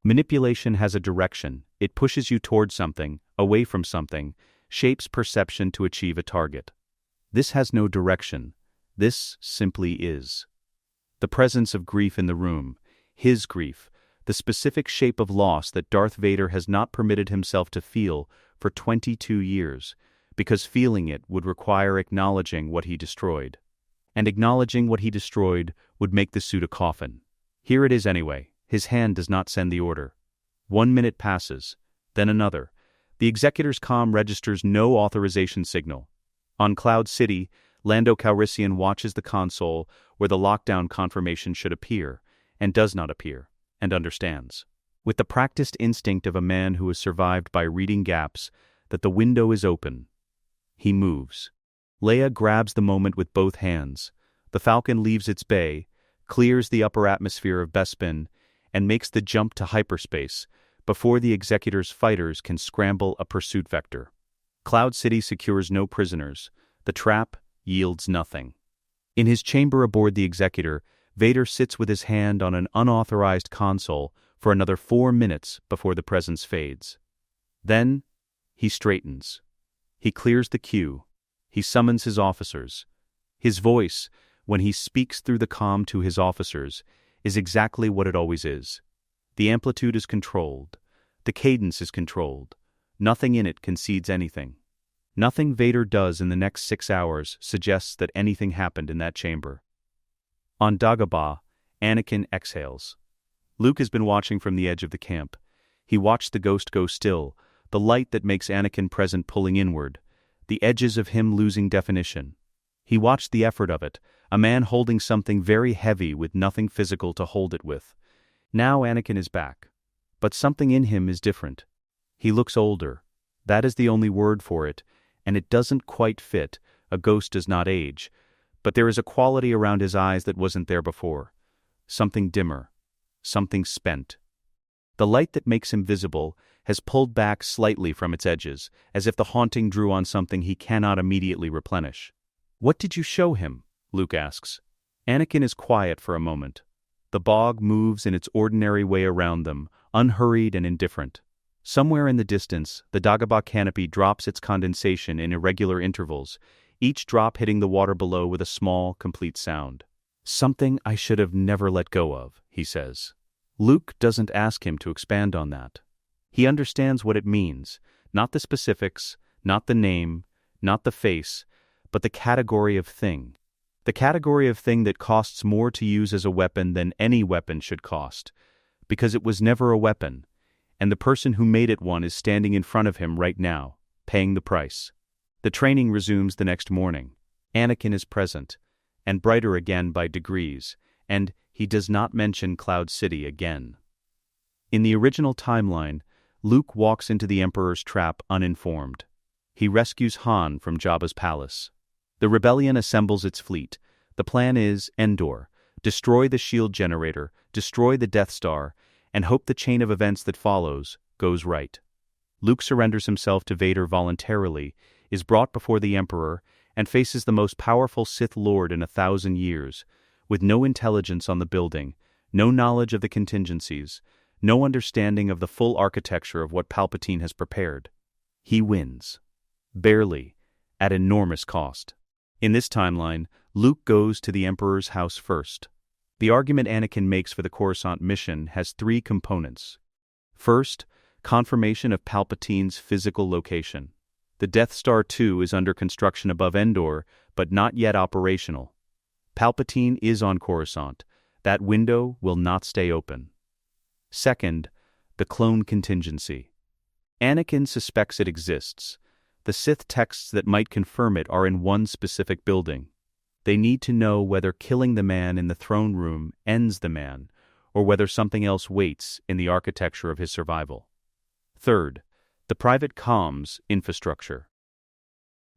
Manipulation has a direction. It pushes you toward something, away from something, shapes perception to achieve a target. This has no direction. This simply is. The presence of grief in the room, his grief, the specific shape of loss that Darth Vader has not permitted himself to feel for 22 years, because feeling it would require acknowledging what he destroyed. And acknowledging what he destroyed would make the suit a coffin. Here it is anyway. His hand does not send the order. 1 minute passes, then another. The executor's comm registers no authorization signal. On Cloud City, Lando Calrissian watches the console where the lockdown confirmation should appear, and does not appear, and understands. With the practiced instinct of a man who has survived by reading gaps, that the window is open. He moves. Leia grabs the moment with both hands. The Falcon leaves its bay, clears the upper atmosphere of Bespin, and makes the jump to hyperspace before the Executor's fighters can scramble a pursuit vector. Cloud City secures no prisoners. The trap yields nothing. In his chamber aboard the Executor, Vader sits with his hand on an unauthorized console for another 4 minutes before the presence fades. Then, he straightens. He clears the queue. He summons his officers. His voice, when he speaks through the comm to his officers, is exactly what it always is. The amplitude is controlled. The cadence is controlled. Nothing in it concedes anything. Nothing Vader does in the next 6 hours suggests that anything happened in that chamber. On Dagobah, Anakin exhales. Luke has been watching from the edge of the camp. He watched the ghost go still, the light that makes Anakin present pulling inward, the edges of him losing definition. He watched the effort of it, a man holding something very heavy with nothing physical to hold it with. Now Anakin is back. But something in him is different. He looks older. That is the only word for it, and it doesn't quite fit. A ghost does not age. But there is a quality around his eyes that wasn't there before. Something dimmer. Something spent. The light that makes him visible has pulled back slightly from its edges, as if the haunting drew on something he cannot immediately replenish. "What did you show him?" Luke asks. Anakin is quiet for a moment. The bog moves in its ordinary way around them, unhurried and indifferent. Somewhere in the distance, the Dagobah canopy drops its condensation in irregular intervals, each drop hitting the water below with a small, complete sound. "Something I should have never let go of," he says. Luke doesn't ask him to expand on that. He understands what it means, not the specifics, not the name, not the face, but the category of thing. The category of thing that costs more to use as a weapon than any weapon should cost, because it was never a weapon, and the person who made it one is standing in front of him right now, paying the price. The training resumes the next morning. Anakin is present, and brighter again by degrees, and he does not mention Cloud City again. In the original timeline, Luke walks into the Emperor's trap uninformed. He rescues Han from Jabba's palace. The rebellion assembles its fleet. The plan is Endor, destroy the shield generator, destroy the Death Star, and hope the chain of events that follows goes right. Luke surrenders himself to Vader voluntarily, is brought before the Emperor, and faces the most powerful Sith Lord in 1,000 years, with no intelligence on the building, no knowledge of the contingencies, no understanding of the full architecture of what Palpatine has prepared. He wins. Barely, at enormous cost. In this timeline, Luke goes to the Emperor's house first. The argument Anakin makes for the Coruscant mission has 3 components. First, confirmation of Palpatine's physical location. The Death Star 2 is under construction above Endor, but not yet operational. Palpatine is on Coruscant. That window will not stay open. Second, the clone contingency. Anakin suspects it exists. The Sith texts that might confirm it are in one specific building. They need to know whether killing the man in the throne room ends the man, or whether something else waits in the architecture of his survival. Third, the private comms infrastructure.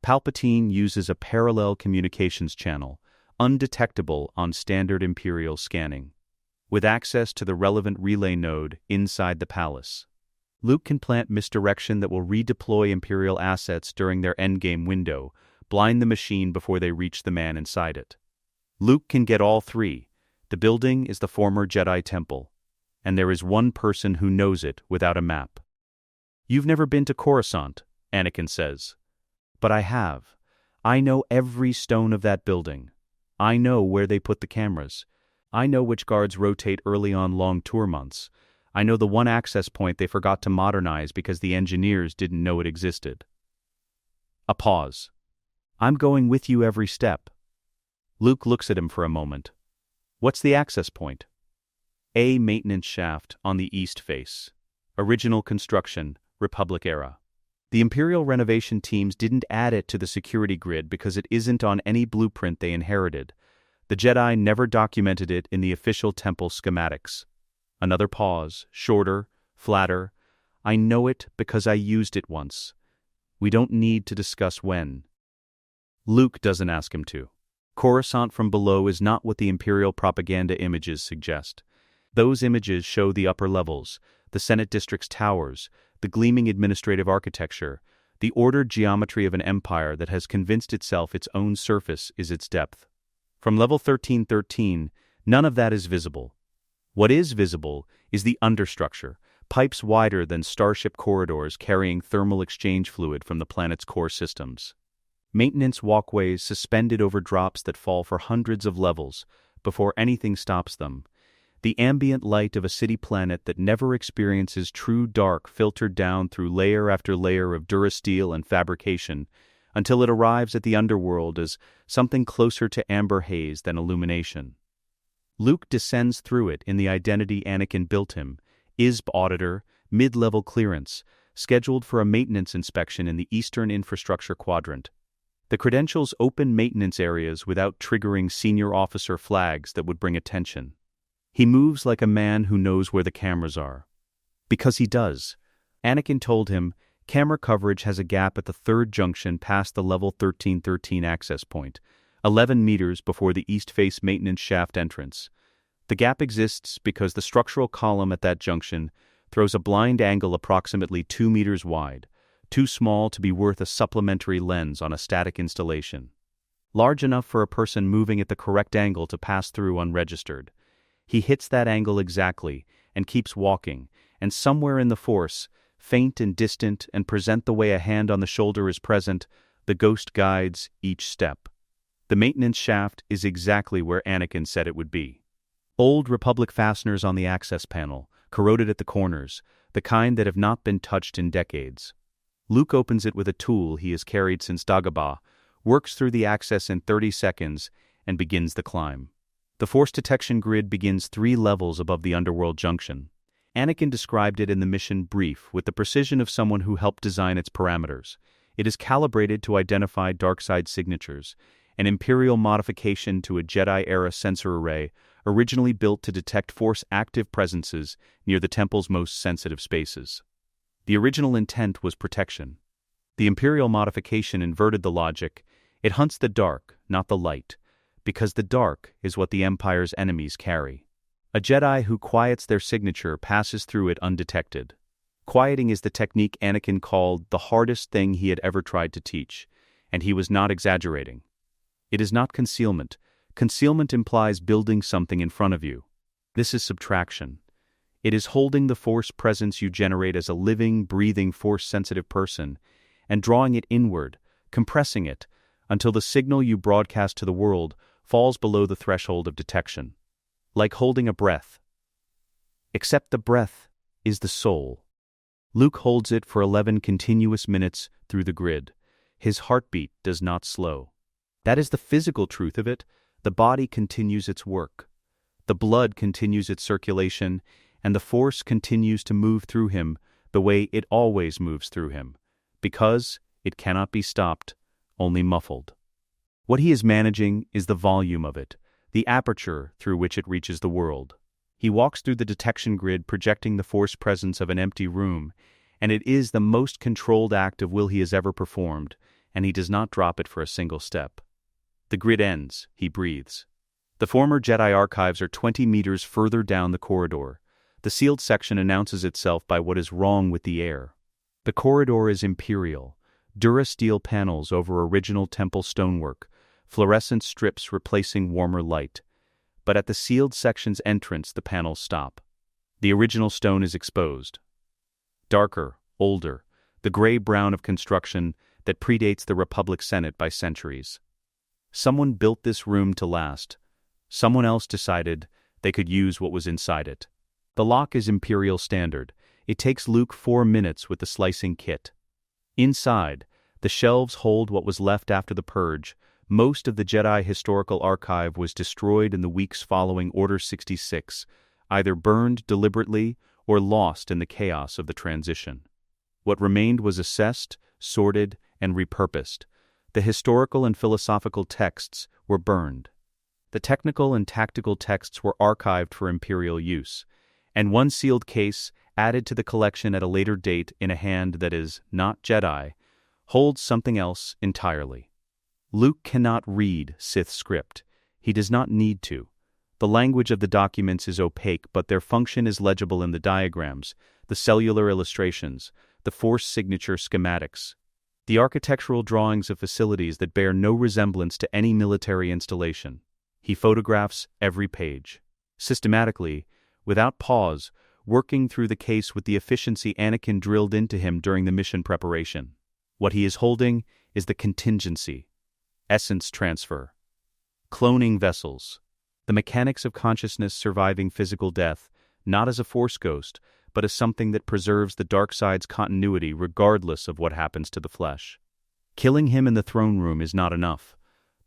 Palpatine uses a parallel communications channel, undetectable on standard Imperial scanning, with access to the relevant relay node inside the palace. Luke can plant misdirection that will redeploy Imperial assets during their endgame window, blind the machine before they reach the man inside it. Luke can get all three. The building is the former Jedi Temple, and there is one person who knows it without a map. "You've never been to Coruscant," Anakin says. "But I have. I know every stone of that building. I know where they put the cameras. I know which guards rotate early on long tour months. I know the one access point they forgot to modernize because the engineers didn't know it existed." A pause. "I'm going with you every step." Luke looks at him for a moment. "What's the access point?" A maintenance shaft on the east face. Original construction, Republic era. The Imperial renovation teams didn't add it to the security grid because it isn't on any blueprint they inherited. The Jedi never documented it in the official temple schematics. Another pause, shorter, flatter. "I know it because I used it once. We don't need to discuss when." Luke doesn't ask him to. Coruscant from below is not what the Imperial propaganda images suggest. Those images show the upper levels, the Senate District's towers, the gleaming administrative architecture, the ordered geometry of an empire that has convinced itself its own surface is its depth. From level 1313, none of that is visible. What is visible is the understructure, pipes wider than starship corridors carrying thermal exchange fluid from the planet's core systems. Maintenance walkways suspended over drops that fall for hundreds of levels before anything stops them. The ambient light of a city planet that never experiences true dark filtered down through layer after layer of durasteel and fabrication until it arrives at the underworld as something closer to amber haze than illumination. Luke descends through it in the identity Anakin built him, ISB auditor, mid-level clearance, scheduled for a maintenance inspection in the Eastern Infrastructure Quadrant. The credentials open maintenance areas without triggering senior officer flags that would bring attention. He moves like a man who knows where the cameras are. Because he does. Anakin told him camera coverage has a gap at the third junction past the level 1313 access point, 11 meters before the east-face maintenance shaft entrance. The gap exists because the structural column at that junction throws a blind angle approximately 2 meters wide, too small to be worth a supplementary lens on a static installation. Large enough for a person moving at the correct angle to pass through unregistered. He hits that angle exactly and keeps walking, and somewhere in the Force, faint and distant and present the way a hand on the shoulder is present, the ghost guides each step. The maintenance shaft is exactly where Anakin said it would be. Old Republic fasteners on the access panel, corroded at the corners, the kind that have not been touched in decades. Luke opens it with a tool he has carried since Dagobah, works through the access in 30 seconds, and begins the climb. The force detection grid begins 3 levels above the underworld junction. Anakin described it in the mission brief with the precision of someone who helped design its parameters. It is calibrated to identify darkside signatures, an Imperial modification to a Jedi-era sensor array originally built to detect Force-active presences near the Temple's most sensitive spaces. The original intent was protection. The Imperial modification inverted the logic. It hunts the dark, not the light, because the dark is what the Empire's enemies carry. A Jedi who quiets their signature passes through it undetected. Quieting is the technique Anakin called the hardest thing he had ever tried to teach, and he was not exaggerating. It is not concealment. Concealment implies building something in front of you. This is subtraction. It is holding the Force presence you generate as a living, breathing, Force-sensitive person and drawing it inward, compressing it, until the signal you broadcast to the world falls below the threshold of detection. Like holding a breath. Except the breath is the soul. Luke holds it for 11 continuous minutes through the grid. His heartbeat does not slow. That is the physical truth of it. The body continues its work. The blood continues its circulation, and the Force continues to move through him the way it always moves through him, because it cannot be stopped, only muffled. What he is managing is the volume of it, the aperture through which it reaches the world. He walks through the detection grid projecting the Force presence of an empty room, and it is the most controlled act of will he has ever performed, and he does not drop it for a single step. The grid ends, he breathes. The former Jedi archives are 20 meters further down the corridor. The sealed section announces itself by what is wrong with the air. The corridor is imperial, dura-steel panels over original temple stonework, fluorescent strips replacing warmer light. But at the sealed section's entrance the panels stop. The original stone is exposed. Darker, older, the gray-brown of construction that predates the Republic Senate by centuries. Someone built this room to last. Someone else decided they could use what was inside it. The lock is Imperial standard. It takes Luke 4 minutes with the slicing kit. Inside, the shelves hold what was left after the purge. Most of the Jedi historical archive was destroyed in the weeks following Order 66, either burned deliberately or lost in the chaos of the transition. What remained was assessed, sorted, and repurposed. The historical and philosophical texts were burned. The technical and tactical texts were archived for Imperial use, and one sealed case, added to the collection at a later date in a hand that is not Jedi, holds something else entirely. Luke cannot read Sith script. He does not need to. The language of the documents is opaque, but their function is legible in the diagrams, the cellular illustrations, the Force signature schematics, the architectural drawings of facilities that bear no resemblance to any military installation. He photographs every page, systematically, without pause, working through the case with the efficiency Anakin drilled into him during the mission preparation. What he is holding is the contingency, essence transfer, cloning vessels, the mechanics of consciousness surviving physical death, not as a Force ghost, but as something that preserves the dark side's continuity regardless of what happens to the flesh. Killing him in the throne room is not enough.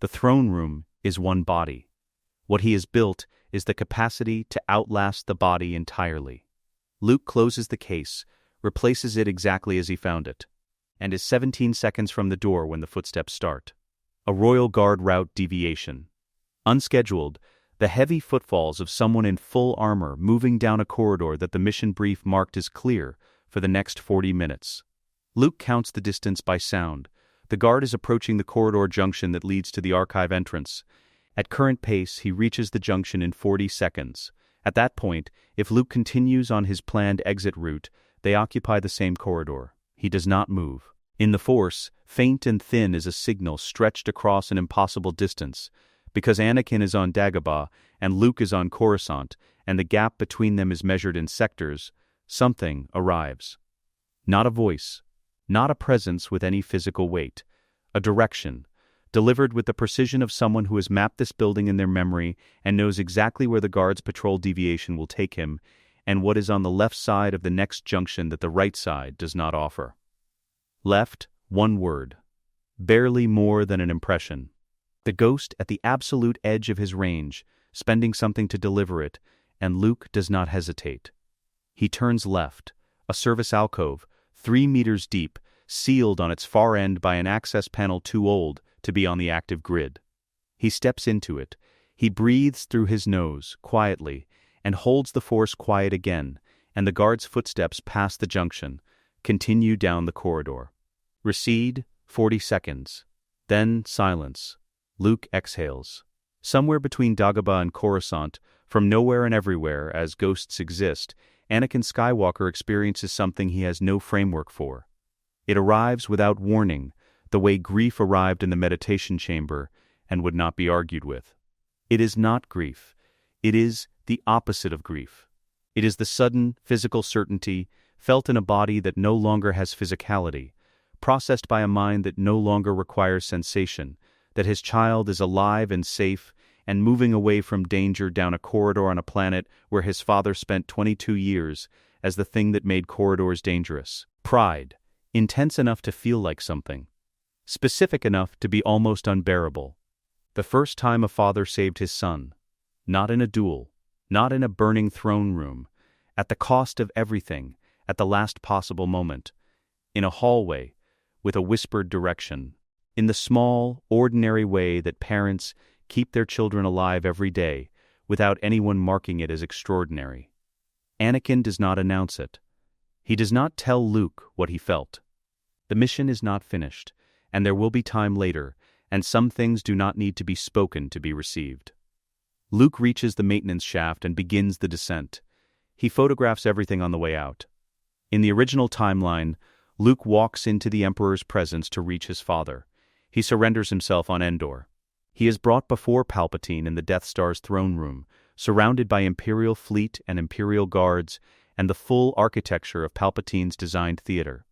The throne room is one body. What he has built is the capacity to outlast the body entirely. Luke closes the case, replaces it exactly as he found it, and is 17 seconds from the door when the footsteps start. A Royal Guard route deviation. Unscheduled, the heavy footfalls of someone in full armor moving down a corridor that the mission brief marked as clear for the next 40 minutes. Luke counts the distance by sound. The guard is approaching the corridor junction that leads to the archive entrance. At current pace, he reaches the junction in 40 seconds. At that point, if Luke continues on his planned exit route, they occupy the same corridor. He does not move. In the Force, faint and thin is a signal stretched across an impossible distance. Because Anakin is on Dagobah and Luke is on Coruscant, and the gap between them is measured in sectors, something arrives. Not a voice, not a presence with any physical weight, a direction, delivered with the precision of someone who has mapped this building in their memory and knows exactly where the guard's patrol deviation will take him, and what is on the left side of the next junction that the right side does not offer. Left, one word. Barely more than an impression. The ghost at the absolute edge of his range, spending something to deliver it, and Luke does not hesitate. He turns left, a service alcove, 3 meters deep, sealed on its far end by an access panel too old to be on the active grid. He steps into it. He breathes through his nose, quietly, and holds the Force quiet again, and the guard's footsteps pass the junction, continue down the corridor. Recede, 40 seconds. Then silence. Luke exhales. Somewhere between Dagobah and Coruscant, from nowhere and everywhere, as ghosts exist, Anakin Skywalker experiences something he has no framework for. It arrives without warning, the way grief arrived in the meditation chamber and would not be argued with. It is not grief. It is the opposite of grief. It is the sudden, physical certainty felt in a body that no longer has physicality, processed by a mind that no longer requires sensation, that his child is alive and safe and moving away from danger down a corridor on a planet where his father spent 22 years as the thing that made corridors dangerous. Pride, intense enough to feel like something, specific enough to be almost unbearable. The first time a father saved his son, not in a duel, not in a burning throne room, at the cost of everything, at the last possible moment, in a hallway, with a whispered direction, in the small, ordinary way that parents keep their children alive every day, without anyone marking it as extraordinary. Anakin does not announce it. He does not tell Luke what he felt. The mission is not finished, and there will be time later, and some things do not need to be spoken to be received. Luke reaches the maintenance shaft and begins the descent. He photographs everything on the way out. In the original timeline, Luke walks into the Emperor's presence to reach his father. He surrenders himself on Endor. He is brought before Palpatine in the Death Star's throne room, surrounded by Imperial fleet and Imperial guards and the full architecture of Palpatine's designed theater.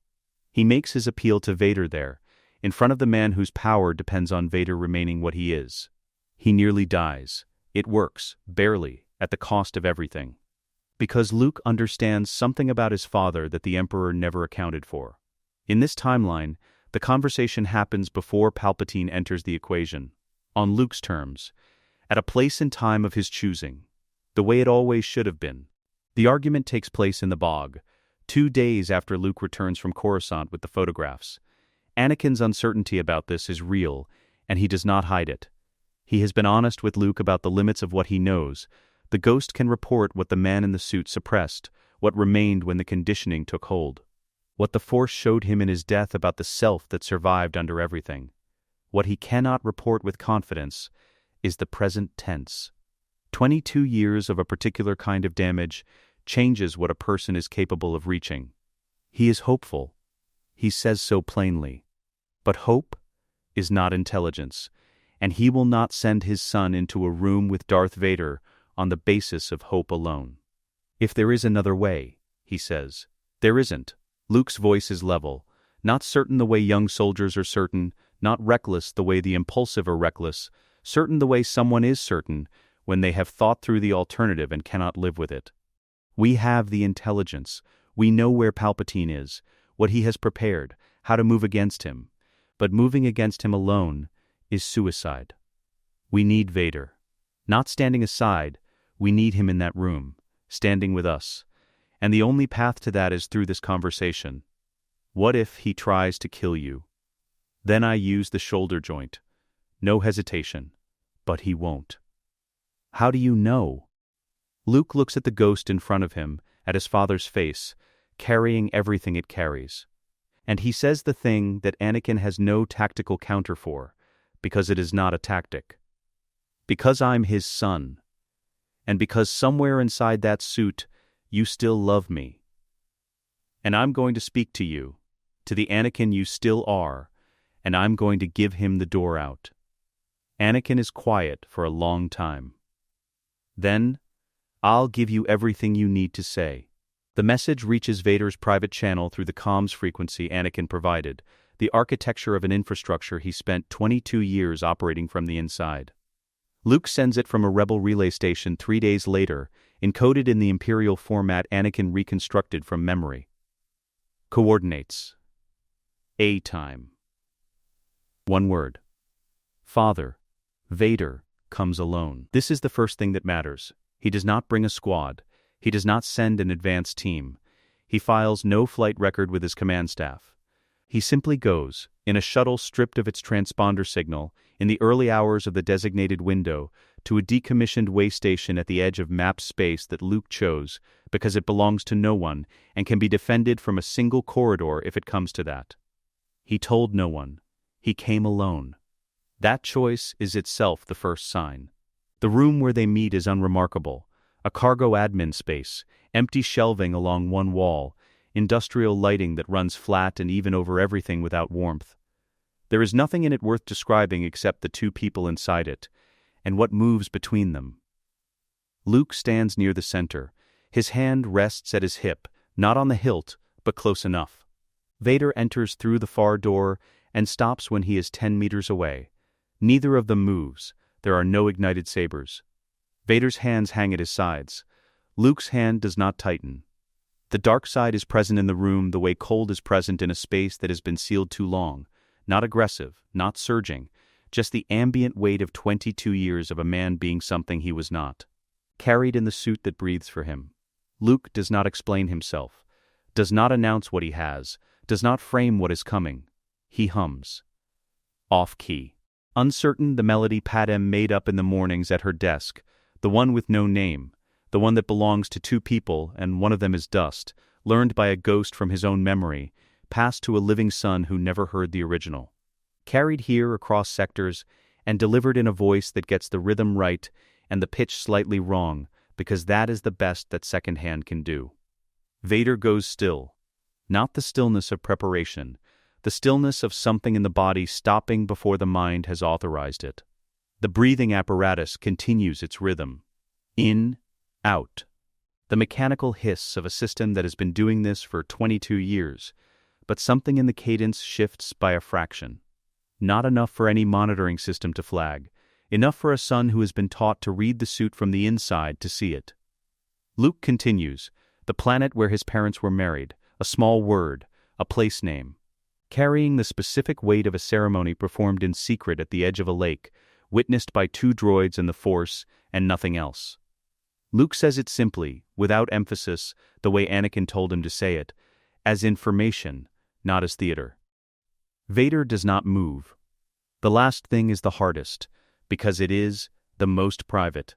He makes his appeal to Vader there, in front of the man whose power depends on Vader remaining what he is. He nearly dies. It works, barely, at the cost of everything. Because Luke understands something about his father that the Emperor never accounted for. In this timeline, the conversation happens before Palpatine enters the equation, on Luke's terms, at a place and time of his choosing, the way it always should have been. The argument takes place in the bog, 2 days after Luke returns from Coruscant with the photographs. Anakin's uncertainty about this is real, and he does not hide it. He has been honest with Luke about the limits of what he knows. The ghost can report what the man in the suit suppressed, what remained when the conditioning took hold. What the Force showed him in his death about the self that survived under everything. What he cannot report with confidence is the present tense. 22 years of a particular kind of damage changes what a person is capable of reaching. He is hopeful. He says so plainly. But hope is not intelligence, and he will not send his son into a room with Darth Vader on the basis of hope alone. If there is another way, he says. There isn't. Luke's voice is level, not certain the way young soldiers are certain, not reckless the way the impulsive are reckless, certain the way someone is certain when they have thought through the alternative and cannot live with it. We have the intelligence. We know where Palpatine is, what he has prepared, how to move against him. But moving against him alone is suicide. We need Vader. Not standing aside, we need him in that room, standing with us. And the only path to that is through this conversation. What if he tries to kill you? Then I use the shoulder joint. No hesitation. But he won't. How do you know? Luke looks at the ghost in front of him, at his father's face, carrying everything it carries. And he says the thing that Anakin has no tactical counter for, because it is not a tactic. Because I'm his son. And because somewhere inside that suit, you still love me. And I'm going to speak to you, to the Anakin you still are, and I'm going to give him the door out. Anakin is quiet for a long time. Then, I'll give you everything you need to say. The message reaches Vader's private channel through the comms frequency Anakin provided, the architecture of an infrastructure he spent 22 years operating from the inside. Luke sends it from a rebel relay station 3 days later, encoded in the Imperial format Anakin reconstructed from memory. Coordinates. A time. One word. Father. Vader comes alone. This is the first thing that matters. He does not bring a squad. He does not send an advance team. He files no flight record with his command staff. He simply goes, in a shuttle stripped of its transponder signal, in the early hours of the designated window, to a decommissioned way station at the edge of mapped space that Luke chose because it belongs to no one and can be defended from a single corridor if it comes to that. He told no one. He came alone. That choice is itself the first sign. The room where they meet is unremarkable. A cargo admin space, empty shelving along one wall, industrial lighting that runs flat and even over everything without warmth. There is nothing in it worth describing except the two people inside it, and what moves between them. Luke stands near the center. His hand rests at his hip, not on the hilt, but close enough. Vader enters through the far door and stops when he is 10 meters away. Neither of them moves. There are no ignited sabers. Vader's hands hang at his sides. Luke's hand does not tighten. The dark side is present in the room the way cold is present in a space that has been sealed too long. Not aggressive, not surging, just the ambient weight of 22 years of a man being something he was not. Carried in the suit that breathes for him. Luke does not explain himself, does not announce what he has, does not frame what is coming. He hums. Off key. Uncertain, the melody Padme made up in the mornings at her desk, the one with no name, the one that belongs to two people and one of them is dust, learned by a ghost from his own memory, passed to a living son who never heard the original. Carried here across sectors and delivered in a voice that gets the rhythm right and the pitch slightly wrong, because that is the best that secondhand can do. Vader goes still. Not the stillness of preparation, the stillness of something in the body stopping before the mind has authorized it. The breathing apparatus continues its rhythm. In, out. The mechanical hiss of a system that has been doing this for 22 years, but something in the cadence shifts by a fraction. Not enough for any monitoring system to flag, enough for a son who has been taught to read the suit from the inside to see it. Luke continues, the planet where his parents were married, a small word, a place name. Carrying the specific weight of a ceremony performed in secret at the edge of a lake, witnessed by 2 droids and the Force, and nothing else. Luke says it simply, without emphasis, the way Anakin told him to say it, as information, not as theater. Vader does not move. The last thing is the hardest, because it is the most private.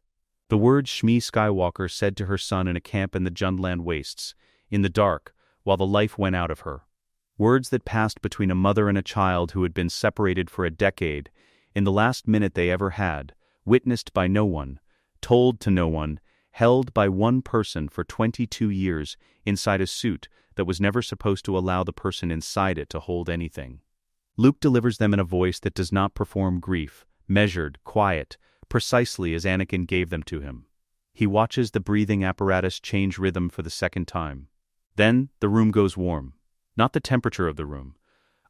The words Shmi Skywalker said to her son in a camp in the Jundland wastes, in the dark, while the life went out of her. Words that passed between a mother and a child who had been separated for a decade, in the last minute they ever had, witnessed by no one, told to no one, held by one person for 22 years inside a suit that was never supposed to allow the person inside it to hold anything. Luke delivers them in a voice that does not perform grief, measured, quiet, precisely as Anakin gave them to him. He watches the breathing apparatus change rhythm for the second time. Then the room goes warm. Not the temperature of the room.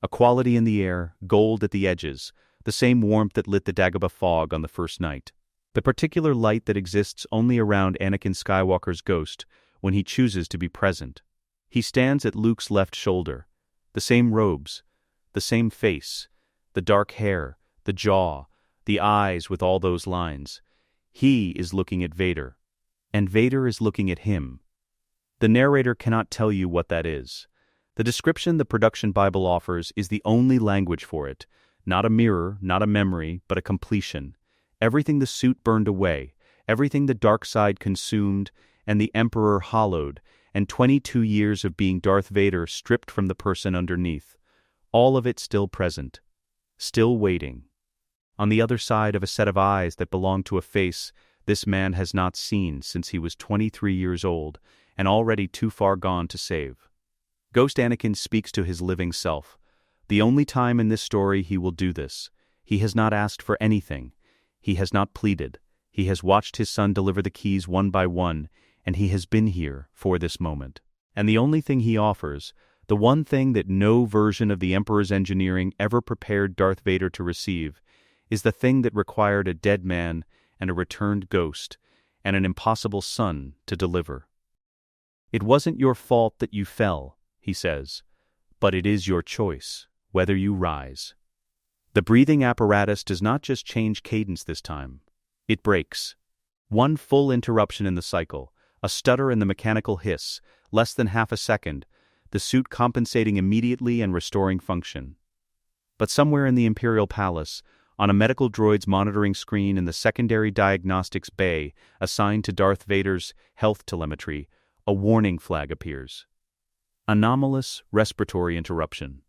A quality in the air, gold at the edges, the same warmth that lit the Dagobah fog on the first night. The particular light that exists only around Anakin Skywalker's ghost when he chooses to be present. He stands at Luke's left shoulder. The same robes, the same face, the dark hair, the jaw, the eyes with all those lines. He is looking at Vader, and Vader is looking at him. The narrator cannot tell you what that is. The description the production Bible offers is the only language for it, not a mirror, not a memory, but a completion. Everything the suit burned away, everything the dark side consumed, and the Emperor hollowed, and 22 years of being Darth Vader stripped from the person underneath. All of it still present, still waiting. On the other side of a set of eyes that belong to a face this man has not seen since he was 23 years old and already too far gone to save. Ghost Anakin speaks to his living self. The only time in this story he will do this. He has not asked for anything. He has not pleaded. He has watched his son deliver the keys one by one, and he has been here for this moment. And the only thing he offers, the one thing that no version of the Emperor's engineering ever prepared Darth Vader to receive, is the thing that required a dead man and a returned ghost and an impossible son to deliver. It wasn't your fault that you fell, he says, but it is your choice, whether you rise. The breathing apparatus does not just change cadence this time. It breaks. One full interruption in the cycle, a stutter in the mechanical hiss, less than half a second, the suit compensating immediately and restoring function. But somewhere in the Imperial Palace, on a medical droid's monitoring screen in the secondary diagnostics bay assigned to Darth Vader's health telemetry, a warning flag appears. Anomalous respiratory interruption.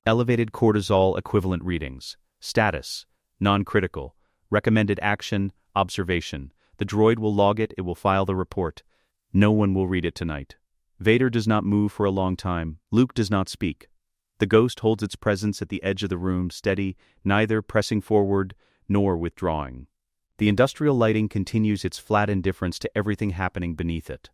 Elevated cortisol equivalent readings. Status. Non-critical. Recommended action. Observation. The droid will log it, it will file the report. No one will read it tonight. Vader does not move for a long time. Luke does not speak. The ghost holds its presence at the edge of the room, steady, neither pressing forward nor withdrawing. The industrial lighting continues its flat indifference to everything happening beneath it.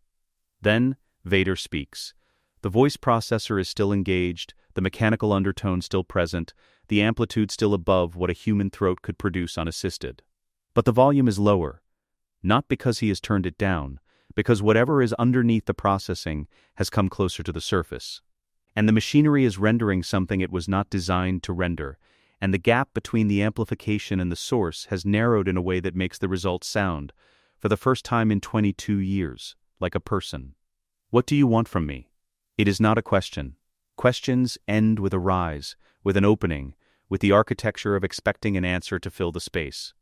Then, Vader speaks. The voice processor is still engaged, the mechanical undertone still present, the amplitude still above what a human throat could produce unassisted. But the volume is lower, not because he has turned it down, because whatever is underneath the processing has come closer to the surface. And the machinery is rendering something it was not designed to render, and the gap between the amplification and the source has narrowed in a way that makes the result sound, for the first time in 22 years, like a person. What do you want from me? It is not a question. Questions end with a rise, with an opening, with the architecture of expecting an answer to fill the space.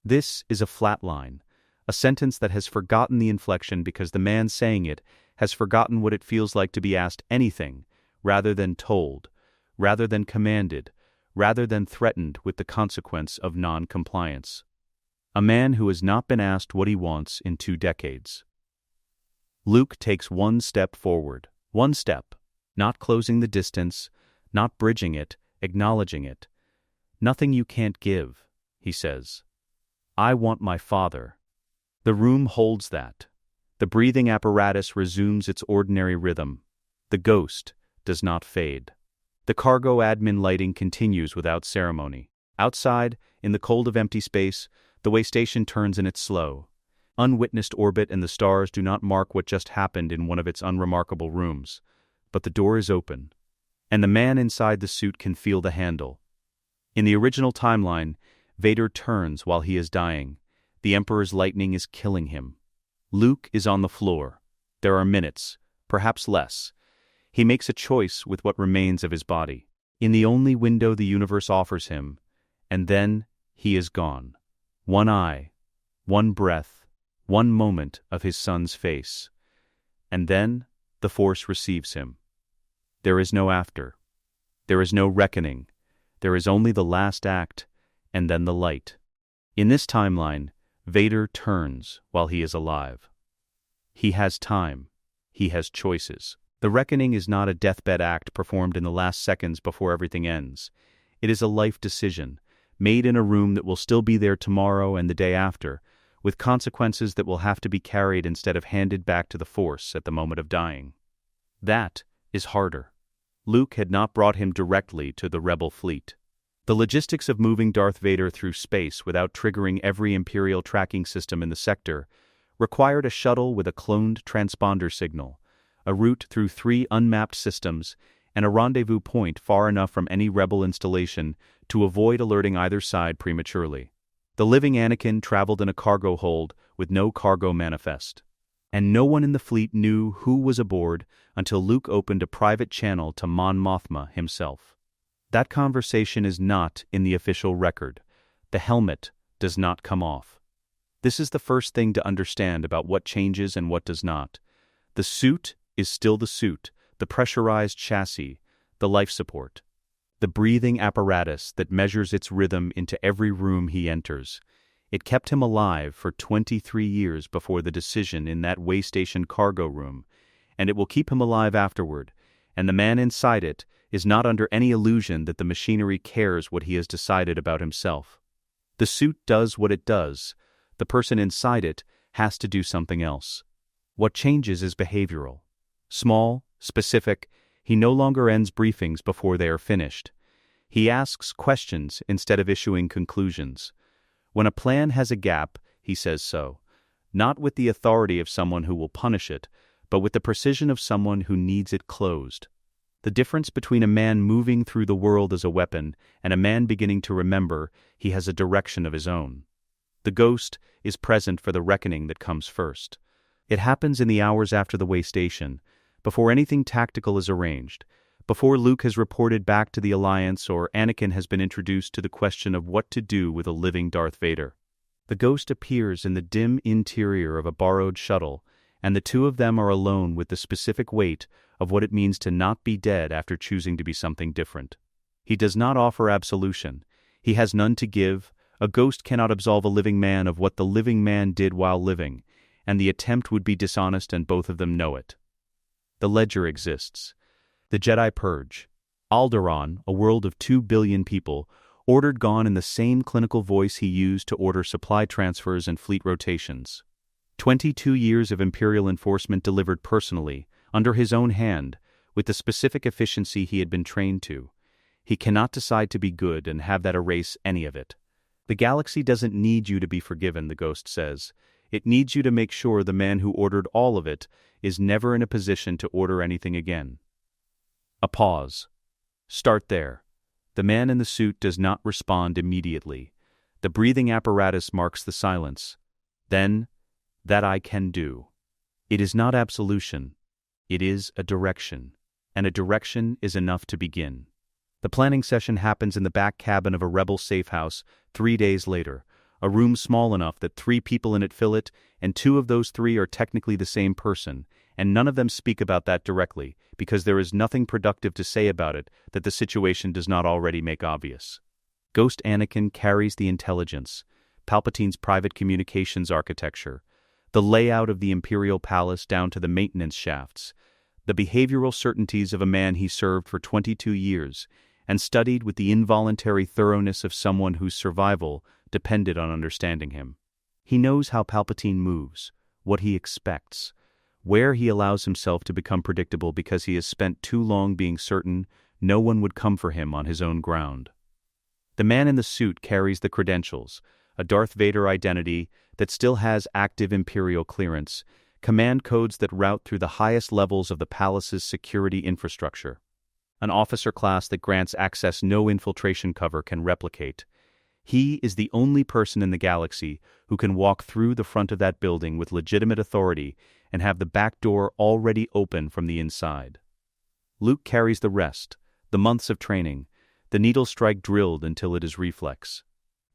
This is a flat line, a sentence that has forgotten the inflection because the man saying it has forgotten what it feels like to be asked anything, rather than told, rather than commanded, rather than threatened with the consequence of non-compliance. A man who has not been asked what he wants in 2 decades. Luke takes one step forward, one step, not closing the distance, not bridging it, acknowledging it. Nothing you can't give, he says. I want my father. The room holds that. The breathing apparatus resumes its ordinary rhythm. The ghost does not fade. The cargo admin lighting continues without ceremony. Outside, in the cold of empty space, the way station turns in its slow, unwitnessed orbit, and the stars do not mark what just happened in one of its unremarkable rooms. But the door is open, and the man inside the suit can feel the handle. In the original timeline, Vader turns while he is dying. The Emperor's lightning is killing him. Luke is on the floor. There are minutes, perhaps less. He makes a choice with what remains of his body, in the only window the universe offers him, and then he is gone. One eye, one breath, one moment of his son's face. And then the Force receives him. There is no after. There is no reckoning. There is only the last act, and then the light. In this timeline, Vader turns while he is alive. He has time. He has choices. The reckoning is not a deathbed act performed in the last seconds before everything ends. It is a life decision, made in a room that will still be there tomorrow and the day after, with consequences that will have to be carried instead of handed back to the Force at the moment of dying. That is harder. Luke had not brought him directly to the Rebel fleet. The logistics of moving Darth Vader through space without triggering every Imperial tracking system in the sector required a shuttle with a cloned transponder signal, a route through 3 unmapped systems, and a rendezvous point far enough from any Rebel installation to avoid alerting either side prematurely. The living Anakin traveled in a cargo hold with no cargo manifest. And no one in the fleet knew who was aboard until Luke opened a private channel to Mon Mothma himself. That conversation is not in the official record. The helmet does not come off. This is the first thing to understand about what changes and what does not. The suit is still the suit, the pressurized chassis, the life support. The breathing apparatus that measures its rhythm into every room he enters. It kept him alive for 23 years before the decision in that waystation cargo room, and it will keep him alive afterward, and the man inside it is not under any illusion that the machinery cares what he has decided about himself. The suit does what it does. The person inside it has to do something else. What changes is behavioral. Small, specific, he no longer ends briefings before they are finished. He asks questions instead of issuing conclusions. When a plan has a gap, he says so, not with the authority of someone who will punish it, but with the precision of someone who needs it closed. The difference between a man moving through the world as a weapon and a man beginning to remember he has a direction of his own. The ghost is present for the reckoning that comes first. It happens in the hours after the waystation, before anything tactical is arranged, before Luke has reported back to the Alliance or Anakin has been introduced to the question of what to do with a living Darth Vader. The ghost appears in the dim interior of a borrowed shuttle, and the two of them are alone with the specific weight of what it means to not be dead after choosing to be something different. He does not offer absolution. He has none to give. A ghost cannot absolve a living man of what the living man did while living, and the attempt would be dishonest, and both of them know it. The ledger exists. The Jedi Purge. Alderaan, a world of 2 billion people, ordered gone in the same clinical voice he used to order supply transfers and fleet rotations. 22 years of Imperial enforcement delivered personally, under his own hand, with the specific efficiency he had been trained to. He cannot decide to be good and have that erase any of it. The galaxy doesn't need you to be forgiven, the ghost says. It needs you to make sure the man who ordered all of it is never in a position to order anything again. A pause. Start there. The man in the suit does not respond immediately. The breathing apparatus marks the silence. Then, that I can do. It is not absolution. It is a direction. And a direction is enough to begin. The planning session happens in the back cabin of a rebel safe house 3 days later, a room small enough that 3 people in it fill it, and 2 of those 3 are technically the same person, and none of them speak about that directly, because there is nothing productive to say about it that the situation does not already make obvious. Ghost Anakin carries the intelligence, Palpatine's private communications architecture, the layout of the Imperial Palace down to the maintenance shafts, the behavioral certainties of a man he served for 22 years, and studied with the involuntary thoroughness of someone whose survival depended on understanding him. He knows how Palpatine moves, what he expects, where he allows himself to become predictable because he has spent too long being certain no one would come for him on his own ground. The man in the suit carries the credentials, a Darth Vader identity that still has active Imperial clearance, command codes that route through the highest levels of the palace's security infrastructure, an officer class that grants access no infiltration cover can replicate. He is the only person in the galaxy who can walk through the front of that building with legitimate authority and have the back door already open from the inside. Luke carries the rest, the months of training, the needle strike drilled until it is reflex.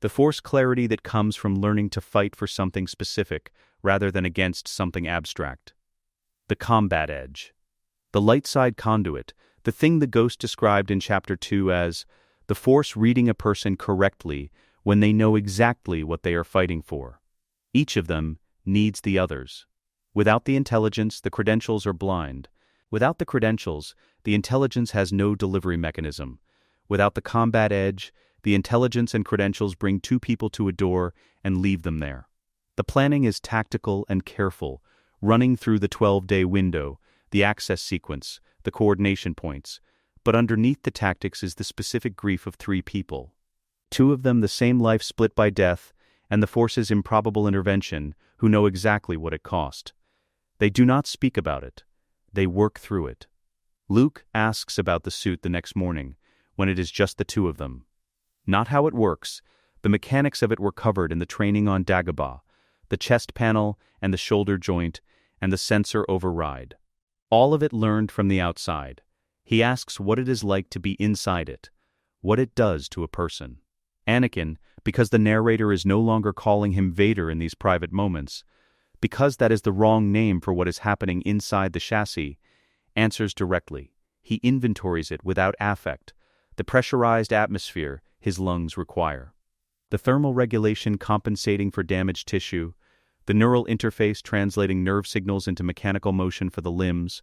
The force clarity that comes from learning to fight for something specific rather than against something abstract. The combat edge. The light side conduit, the thing the Ghost described in Chapter 2 as the Force reading a person correctly when they know exactly what they are fighting for. Each of them needs the others. Without the intelligence, the credentials are blind. Without the credentials, the intelligence has no delivery mechanism. Without the combat edge, the intelligence and credentials bring 2 people to a door and leave them there. The planning is tactical and careful, running through the 12-day window, the access sequence, the coordination points, but underneath the tactics is the specific grief of 3 people. 2 of them the same life split by death, and the Force's improbable intervention, who know exactly what it cost. They do not speak about it. They work through it. Luke asks about the suit the next morning, when it is just the 2 of them. Not how it works. The mechanics of it were covered in the training on Dagobah, the chest panel and the shoulder joint, and the sensor override. All of it learned from the outside. He asks what it is like to be inside it, what it does to a person. Anakin, because the narrator is no longer calling him Vader in these private moments, because that is the wrong name for what is happening inside the chassis, answers directly. He inventories it without affect, the pressurized atmosphere his lungs require. The thermal regulation compensating for damaged tissue, the neural interface translating nerve signals into mechanical motion for the limbs,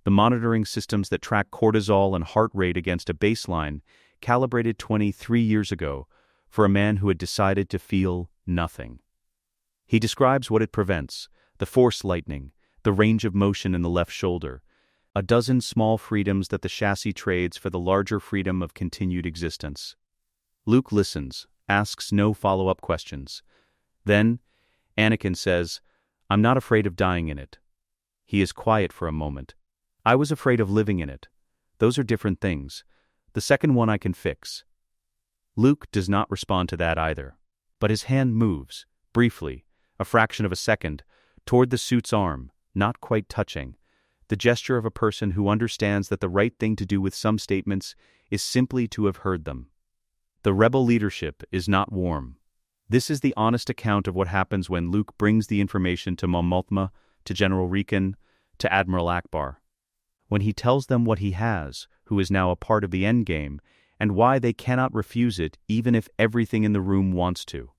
the monitoring systems that track cortisol and heart rate against a baseline calibrated 23 years ago for a man who had decided to feel nothing. He describes what it prevents, the force lightning, the range of motion in the left shoulder, a dozen small freedoms that the chassis trades for the larger freedom of continued existence. Luke listens, asks no follow-up questions. Then, Anakin says, "I'm not afraid of dying in it." He is quiet for a moment. "I was afraid of living in it. Those are different things. The second one I can fix." Luke does not respond to that either. But his hand moves, briefly, a fraction of a second, toward the suit's arm, not quite touching. The gesture of a person who understands that the right thing to do with some statements is simply to have heard them. The rebel leadership is not warm. This is the honest account of what happens when Luke brings the information to Mom Mothma, to General Rekan, to Admiral Akbar. When he tells them what he has, who is now a part of the endgame, and why they cannot refuse it even if everything in the room wants to.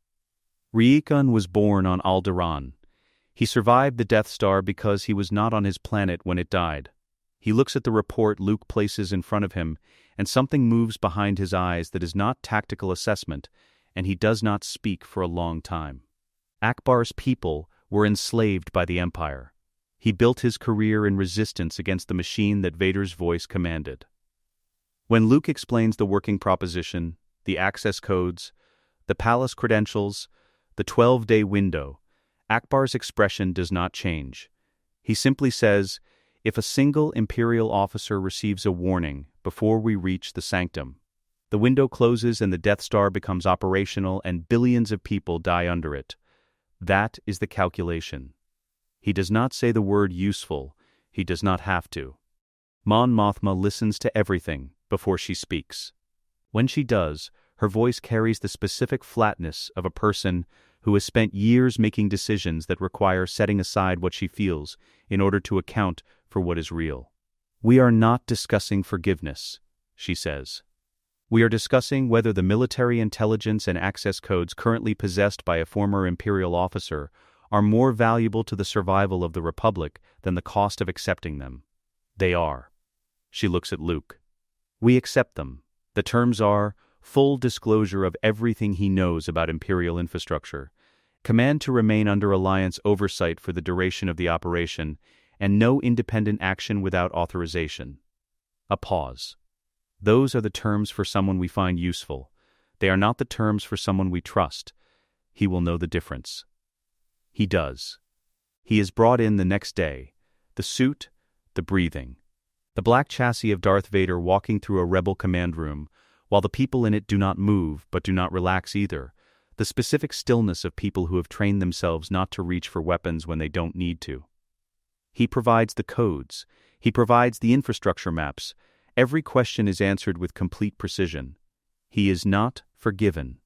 Rekan was born on Alderaan. He survived the Death Star because he was not on his planet when it died. He looks at the report Luke places in front of him, and something moves behind his eyes that is not tactical assessment, and he does not speak for a long time. Akbar's people were enslaved by the Empire. He built his career in resistance against the machine that Vader's voice commanded. When Luke explains the working proposition, the access codes, the palace credentials, the 12-day window, Akbar's expression does not change. He simply says, "If a single Imperial officer receives a warning before we reach the sanctum, the window closes and the Death Star becomes operational and billions of people die under it. That is the calculation." He does not say the word useful. He does not have to. Mon Mothma listens to everything before she speaks. When she does, her voice carries the specific flatness of a person who has spent years making decisions that require setting aside what she feels in order to account for what is real. "We are not discussing forgiveness," she says. "We are discussing whether the military intelligence and access codes currently possessed by a former Imperial officer are more valuable to the survival of the Republic than the cost of accepting them." They are. She looks at Luke. "We accept them. The terms are full disclosure of everything he knows about Imperial infrastructure, command to remain under Alliance oversight for the duration of the operation, and no independent action without authorization." A pause. "Those are the terms for someone we find useful. They are not the terms for someone we trust. He will know the difference." He does. He is brought in the next day. The suit, the breathing. The black chassis of Darth Vader walking through a rebel command room, while the people in it do not move but do not relax either. The specific stillness of people who have trained themselves not to reach for weapons when they don't need to. He provides the codes. He provides the infrastructure maps. Every question is answered with complete precision. He is not forgiven.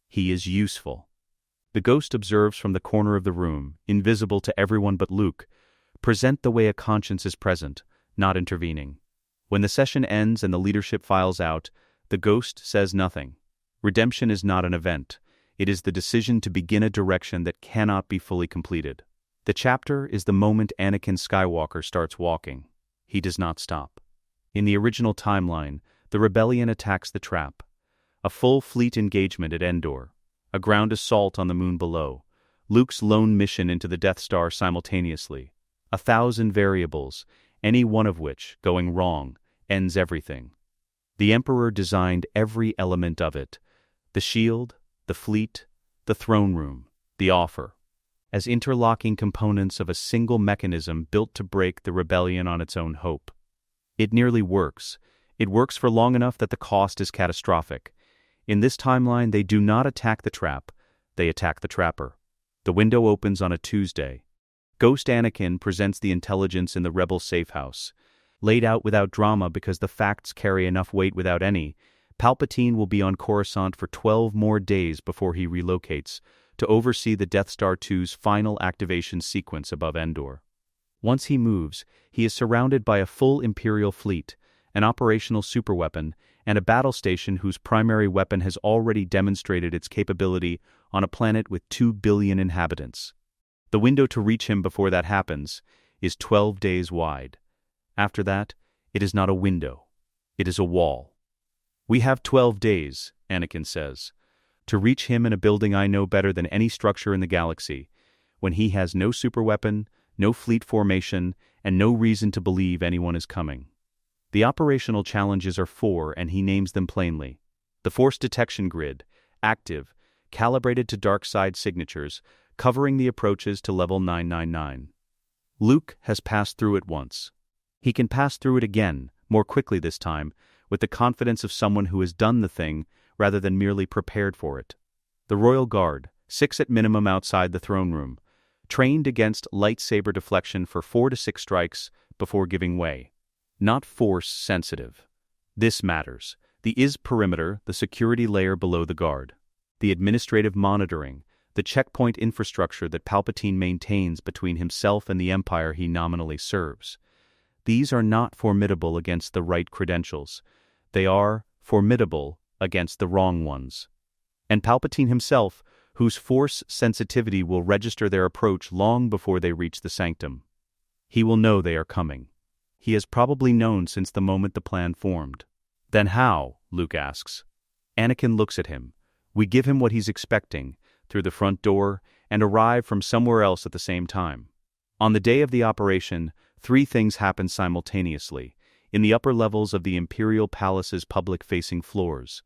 He is useful. The ghost observes from the corner of the room, invisible to everyone but Luke. Present the way a conscience is present, not intervening. When the session ends and the leadership files out, the ghost says nothing. Redemption is not an event. It is the decision to begin a direction that cannot be fully completed. The chapter is the moment Anakin Skywalker starts walking. He does not stop. In the original timeline, the rebellion attacks the trap. A full fleet engagement at Endor. A ground assault on the moon below. Luke's lone mission into the Death Star simultaneously. 1,000 variables, any one of which, going wrong, ends everything. The Emperor designed every element of it. The shield, the fleet, the throne room, the offer, as interlocking components of a single mechanism built to break the rebellion on its own hope. It nearly works. It works for long enough that the cost is catastrophic. In this timeline, they do not attack the trap, they attack the trapper. The window opens on a Tuesday. Ghost Anakin presents the intelligence in the rebel safe house. Laid out without drama because the facts carry enough weight without any, Palpatine will be on Coruscant for 12 more days before he relocates, to oversee the Death Star 2's final activation sequence above Endor. Once he moves, he is surrounded by a full Imperial fleet, an operational superweapon, and a battle station whose primary weapon has already demonstrated its capability on a planet with 2 billion inhabitants. The window to reach him before that happens is 12 days wide. After that, it is not a window. It is a wall. "We have 12 days, Anakin says, to reach him in a building I know better than any structure in the galaxy, when he has no superweapon, no fleet formation, and no reason to believe anyone is coming. The operational challenges are 4, and he names them plainly. The Force Detection Grid, active, calibrated to dark side signatures, covering the approaches to level 999. Luke has passed through it once. He can pass through it again, more quickly this time, with the confidence of someone who has done the thing rather than merely prepared for it. The Royal Guard, 6 at minimum outside the throne room, trained against lightsaber deflection for 4 to 6 strikes before giving way. Not force-sensitive. This matters. The IS perimeter, the security layer below the Guard. The administrative monitoring, the checkpoint infrastructure that Palpatine maintains between himself and the Empire he nominally serves. These are not formidable against the right credentials. They are formidable against the wrong ones. And Palpatine himself, whose force sensitivity will register their approach long before they reach the sanctum. He will know they are coming. He has probably known since the moment the plan formed. Then how? Luke asks. Anakin looks at him. We give him what he's expecting, through the front door, and arrive from somewhere else at the same time. On the day of the operation, 3 things happen simultaneously, in the upper levels of the Imperial Palace's public-facing floors.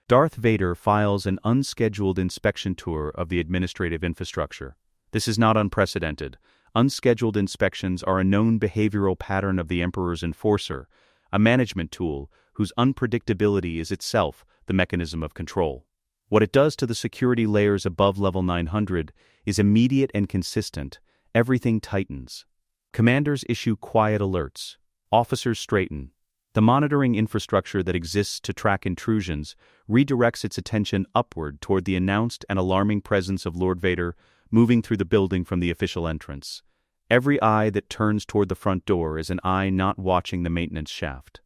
Darth Vader files an unscheduled inspection tour of the administrative infrastructure. This is not unprecedented. Unscheduled inspections are a known behavioral pattern of the Emperor's enforcer, a management tool whose unpredictability is itself the mechanism of control. What it does to the security layers above level 900 is immediate and consistent. Everything tightens. Commanders issue quiet alerts. Officers straighten. The monitoring infrastructure that exists to track intrusions redirects its attention upward toward the announced and alarming presence of Lord Vader moving through the building from the official entrance. Every eye that turns toward the front door is an eye not watching the maintenance shaft.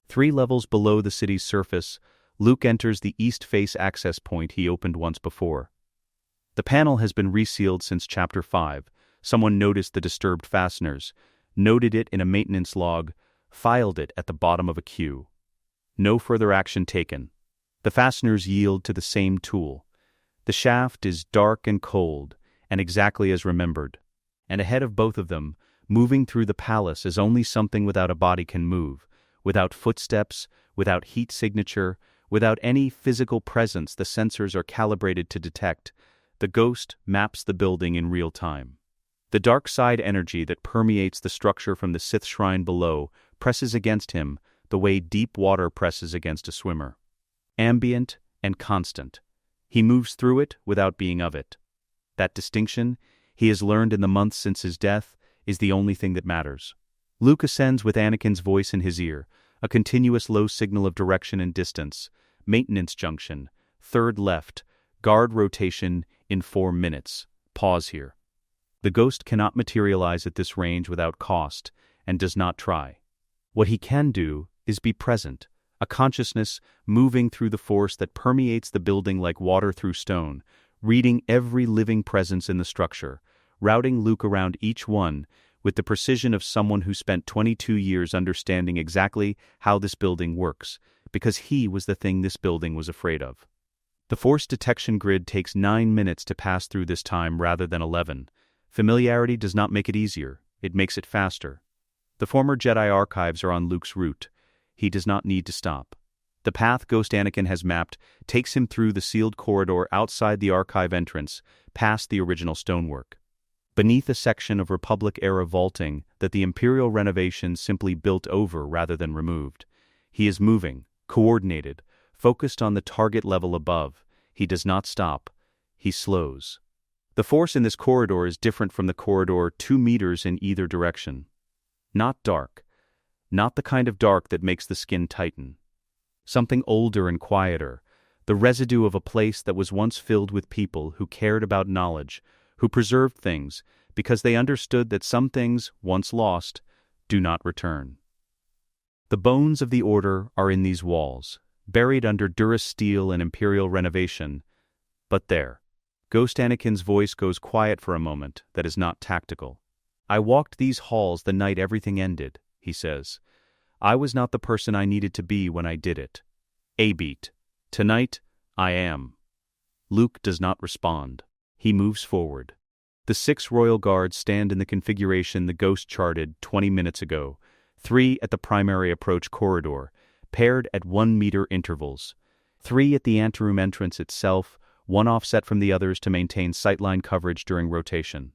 3 levels below the city's surface, Luke enters the east-face access point he opened once before. The panel has been resealed since Chapter 5. Someone noticed the disturbed fasteners, noted it in a maintenance log, filed it at the bottom of a queue. No further action taken. The fasteners yield to the same tool. The shaft is dark and cold, and exactly as remembered. And ahead of both of them, moving through the palace as only something without a body can move, without footsteps, without heat signature, without any physical presence the sensors are calibrated to detect, the ghost maps the building in real time. The dark side energy that permeates the structure from the Sith shrine below presses against him the way deep water presses against a swimmer. Ambient and constant. He moves through it without being of it. That distinction, he has learned in the months since his death, is the only thing that matters. Luke ascends with Anakin's voice in his ear, a continuous low signal of direction and distance. Maintenance junction, 3rd left, guard rotation in 4 minutes. Pause here. The ghost cannot materialize at this range without cost, and does not try. What he can do is be present, a consciousness moving through the force that permeates the building like water through stone, reading every living presence in the structure, routing Luke around each one with the precision of someone who spent 22 years understanding exactly how this building works, because he was the thing this building was afraid of. The force detection grid takes 9 minutes to pass through this time rather than 11. Familiarity does not make it easier, it makes it faster. The former Jedi archives are on Luke's route. He does not need to stop. The path Ghost Anakin has mapped takes him through the sealed corridor outside the archive entrance, past the original stonework. Beneath a section of Republic-era vaulting that the Imperial renovations simply built over rather than removed. He is moving, coordinated, focused on the target level above. He does not stop. He slows. The force in this corridor is different from the corridor 2 meters in either direction. Not dark. Not the kind of dark that makes the skin tighten. Something older and quieter, the residue of a place that was once filled with people who cared about knowledge, who preserved things because they understood that some things, once lost, do not return. The bones of the Order are in these walls, buried under durasteel and Imperial renovation. But there. Ghost Anakin's voice goes quiet for a moment. That is not tactical. I walked these halls the night everything ended, he says. I was not the person I needed to be when I did it. A beat. Tonight, I am. Luke does not respond. He moves forward. The 6 royal guards stand in the configuration the Ghost charted 20 minutes ago, 3 at the primary approach corridor, paired at 1-meter intervals, 3 at the anteroom entrance itself, 1 offset from the others to maintain sightline coverage during rotation.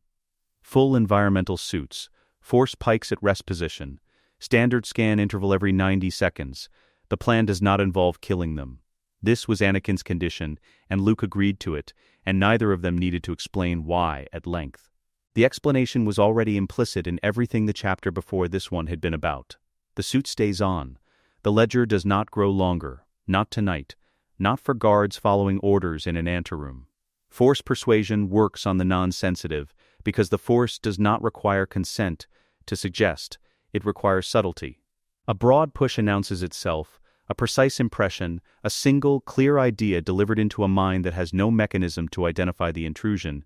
Full environmental suits, force pikes at rest position, standard scan interval every 90 seconds. The plan does not involve killing them. This was Anakin's condition, and Luke agreed to it, and neither of them needed to explain why at length. The explanation was already implicit in everything the chapter before this one had been about. The suit stays on. The ledger does not grow longer, not tonight, not for guards following orders in an anteroom. Force persuasion works on the non-sensitive because the Force does not require consent to suggest, it requires subtlety. A broad push announces itself, a precise impression, a single, clear idea delivered into a mind that has no mechanism to identify the intrusion,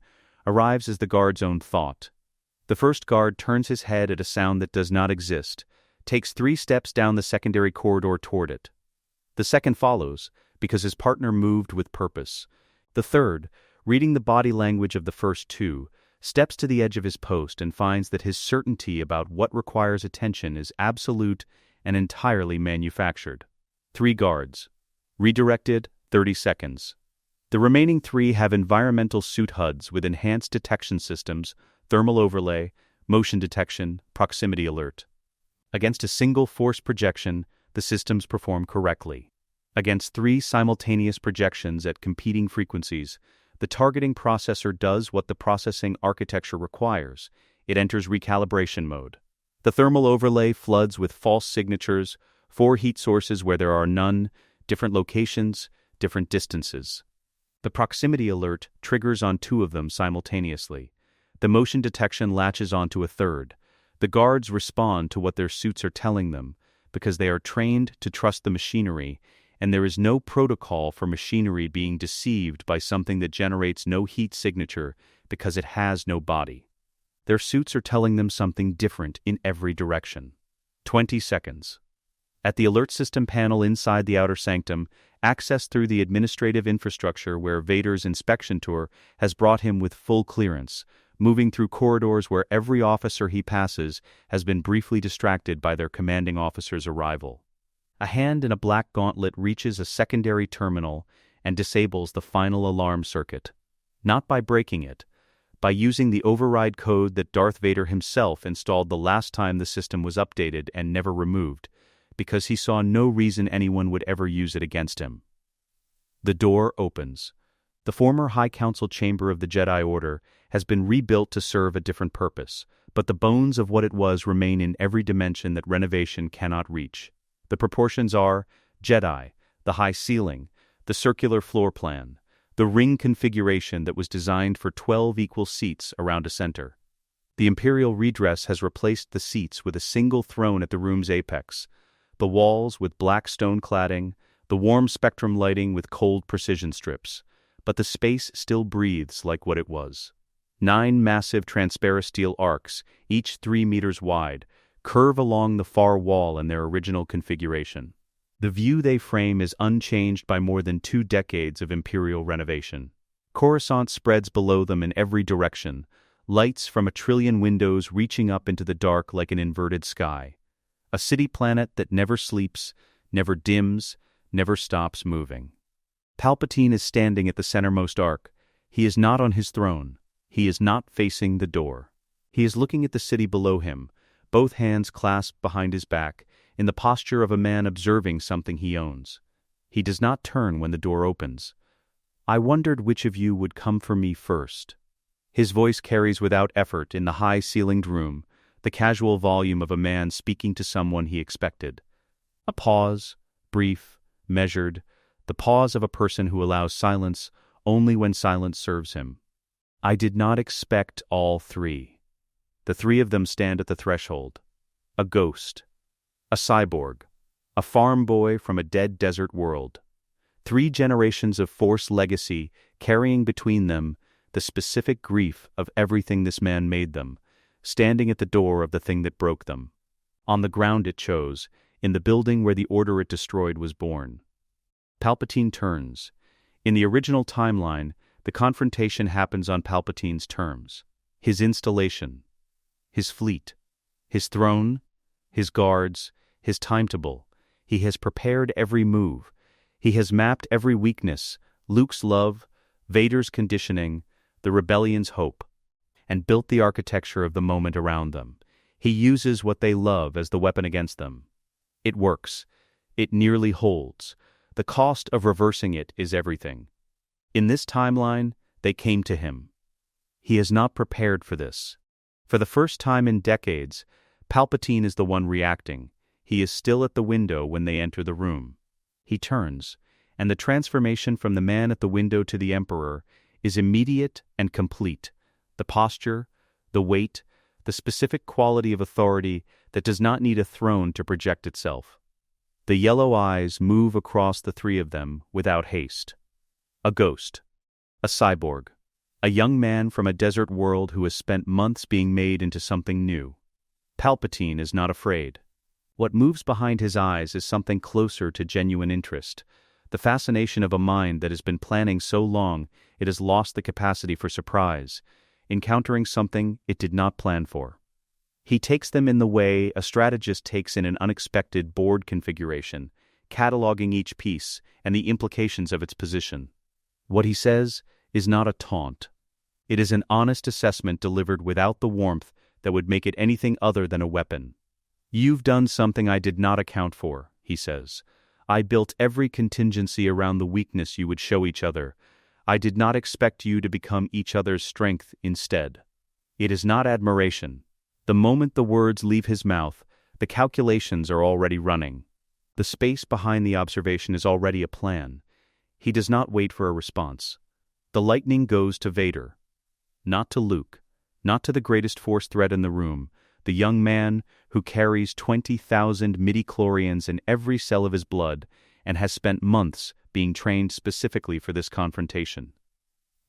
arrives as the guard's own thought. The first guard turns his head at a sound that does not exist, takes 3 steps down the secondary corridor toward it. The second follows, because his partner moved with purpose. The third, reading the body language of the first 2, steps to the edge of his post and finds that his certainty about what requires attention is absolute and entirely manufactured. 3 guards. Redirected, 30 seconds. The remaining 3 have environmental suit HUDs with enhanced detection systems, thermal overlay, motion detection, proximity alert. Against a single force projection, the systems perform correctly. Against 3 simultaneous projections at competing frequencies, the targeting processor does what the processing architecture requires. It enters recalibration mode. The thermal overlay floods with false signatures, 4 heat sources where there are none, different locations, different distances. The proximity alert triggers on 2 of them simultaneously. The motion detection latches onto a 3rd. The guards respond to what their suits are telling them, because they are trained to trust the machinery, and there is no protocol for machinery being deceived by something that generates no heat signature because it has no body. Their suits are telling them something different in every direction. 20 seconds. At the alert system panel inside the outer sanctum, access through the administrative infrastructure where Vader's inspection tour has brought him with full clearance, moving through corridors where every officer he passes has been briefly distracted by their commanding officer's arrival. A hand in a black gauntlet reaches a secondary terminal and disables the final alarm circuit. Not by breaking it, by using the override code that Darth Vader himself installed the last time the system was updated and never removed, because he saw no reason anyone would ever use it against him. The door opens. The former High Council chamber of the Jedi Order has been rebuilt to serve a different purpose, but the bones of what it was remain in every dimension that renovation cannot reach. The proportions are Jedi, the high ceiling, the circular floor plan, the ring configuration that was designed for 12 equal seats around a center. The Imperial redress has replaced the seats with a single throne at the room's apex, the walls with black stone cladding, the warm spectrum lighting with cold precision strips, but the space still breathes like what it was. 9 massive transparent steel arcs, each 3 meters wide, curve along the far wall in their original configuration. The view they frame is unchanged by more than 2 decades of Imperial renovation. Coruscant spreads below them in every direction, lights from a trillion windows reaching up into the dark like an inverted sky. A city planet that never sleeps, never dims, never stops moving. Palpatine is standing at the centermost arc. He is not on his throne. He is not facing the door. He is looking at the city below him, both hands clasped behind his back, in the posture of a man observing something he owns. He does not turn when the door opens. "I wondered which of you would come for me first." His voice carries without effort in the high-ceilinged room, the casual volume of a man speaking to someone he expected. A pause, brief, measured, the pause of a person who allows silence only when silence serves him. I did not expect all 3. The 3 of them stand at the threshold. A ghost. A cyborg. A farm boy from a dead desert world. 3 generations of Force legacy carrying between them the specific grief of everything this man made them, standing at the door of the thing that broke them. On the ground it chose, in the building where the order it destroyed was born. Palpatine turns. In the original timeline, the confrontation happens on Palpatine's terms. His installation, his fleet, his throne, his guards, his timetable. He has prepared every move. He has mapped every weakness, Luke's love, Vader's conditioning, the rebellion's hope, and built the architecture of the moment around them. He uses what they love as the weapon against them. It works. It nearly holds. The cost of reversing it is everything. In this timeline, they came to him. He is not prepared for this. For the first time in decades, Palpatine is the one reacting. He is still at the window when they enter the room. He turns, and the transformation from the man at the window to the Emperor is immediate and complete. The posture, the weight, the specific quality of authority that does not need a throne to project itself. The yellow eyes move across the 3 of them without haste. A ghost. A cyborg. A young man from a desert world who has spent months being made into something new. Palpatine is not afraid. What moves behind his eyes is something closer to genuine interest, the fascination of a mind that has been planning so long it has lost the capacity for surprise, encountering something it did not plan for. He takes them in the way a strategist takes in an unexpected board configuration, cataloging each piece and the implications of its position. What he says is not a taunt. It is an honest assessment delivered without the warmth that would make it anything other than a weapon. "You've done something I did not account for," he says. "I built every contingency around the weakness you would show each other. I did not expect you to become each other's strength instead." It is not admiration. The moment the words leave his mouth, the calculations are already running. The space behind the observation is already a plan. He does not wait for a response. The lightning goes to Vader. Not to Luke, not to the greatest force threat in the room, the young man who carries 20,000 midichlorians in every cell of his blood and has spent months being trained specifically for this confrontation.